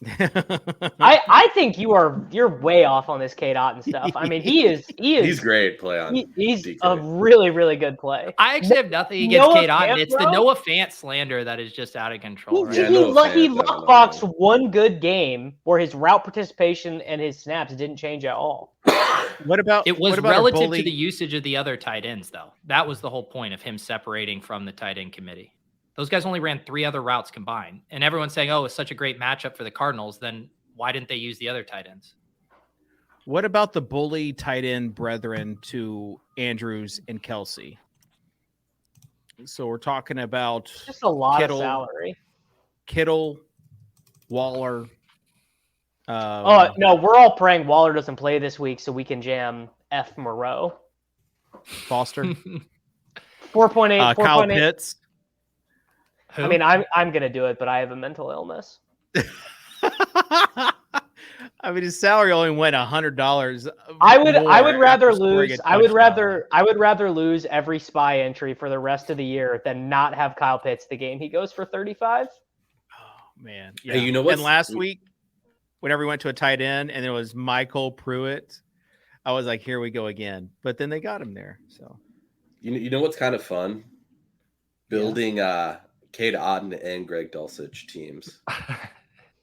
I think you're way off on this Cade Otton stuff. I mean, He's great play on. He's DK. a really, really good play. I actually have nothing against Noah Cade Otton. Fant, It's the bro? Noah Fant slander that is just out of control. Right? Yeah, He Noah Fant, lockboxed one good game where his route participation and his snaps didn't change at all. What about It was what about relative bully... to the usage of the other tight ends, though. That was the whole point of him separating from the tight end committee. Those guys only ran 3 other routes combined. And everyone's saying, oh, it's such a great matchup for the Cardinals. Then why didn't they use the other tight ends? What about the bully tight end brethren to Andrews and Kelsey? So we're talking about Just a lot Kittle, of salary. Kittle, Waller. No, we're all praying Waller doesn't play this week so we can jam F. Moreau. Foster. 4.8. Kyle Pitts. Who? I mean, I'm gonna do it, but I have a mental illness. I mean, his salary only went $100. I would rather lose. I would touchdown. rather lose every spy entry for the rest of the year than not have Kyle Pitts the game he goes for 35. Oh man, yeah. Hey, you know what? And last week, whenever we went to a tight end and it was Michael Pruitt, I was like, here we go again. But then they got him there. So You know what's kind of fun? Building Cade Otton and Greg Dulcich teams.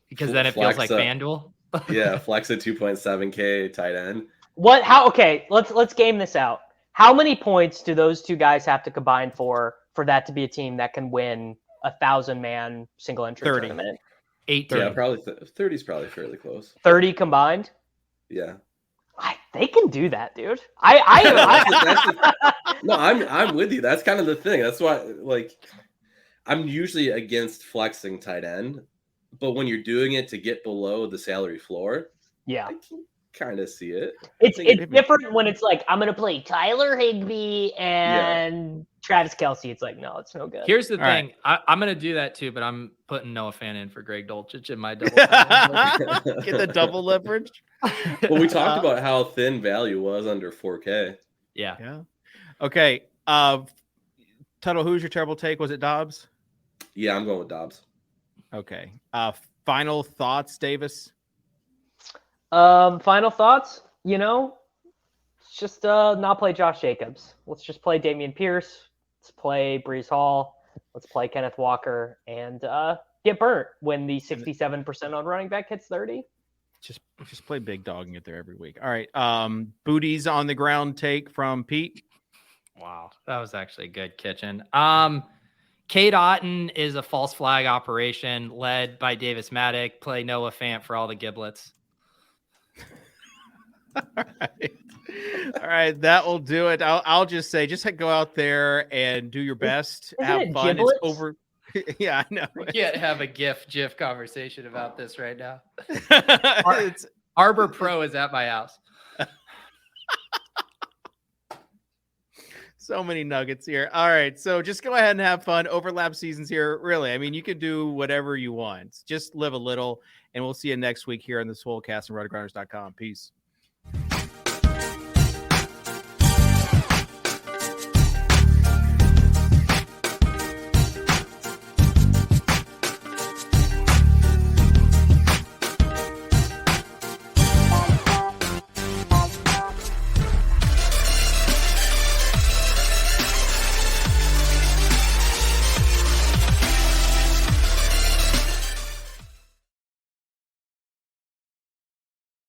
Because then it feels like FanDuel. Yeah, flex a 2.7K tight end. What? How? Okay, let's game this out. How many points do those two guys have to combine for that to be a team that can win 1,000-man single entry 30. tournament? 18. Yeah, probably 30 is probably fairly close. 30 combined. Yeah. They can do that, dude. No, I'm with you. That's kind of the thing. That's why, like, I'm usually against flexing tight end, but when you're doing it to get below the salary floor, yeah, I can kind of see it. It's different when it's like I'm gonna play Tyler Higbee and Travis Kelce. It's like, no, it's no good. Here's the thing. Right. I'm going to do that too, but I'm putting Noah Fant in for Greg Dulcich in my double. Get the double leverage. Well, we talked about how thin value was under 4K. Yeah. Okay. Tuttle, who's your terrible take? Was it Dobbs? Yeah, I'm going with Dobbs. Okay. Final thoughts, Davis? Final thoughts. Let's just not play Josh Jacobs. Let's just play Dameon Pierce. Let's play Breece Hall. Let's play Kenneth Walker and get burnt when the 67% on running back hits 30. Just play big dog and get there every week. All right. Booties on the ground take from Pete. Wow, that was actually a good kitchen. Cade Otton is a false flag operation led by Davis Maddock. Play Noah Fant for all the giblets. All right, that will do it. I'll just say, just go out there and do your best. Have fun. Giblets? It's over. Yeah, I know. We can't have a GIF conversation about this right now. It's Arbor Pro is at my house. so many nuggets here. All right, so just go ahead and have fun. Overlap seasons here, really. I mean, you can do whatever you want. Just live a little, and we'll see you next week here on the Swolecast and RotoGrinders.com. Peace.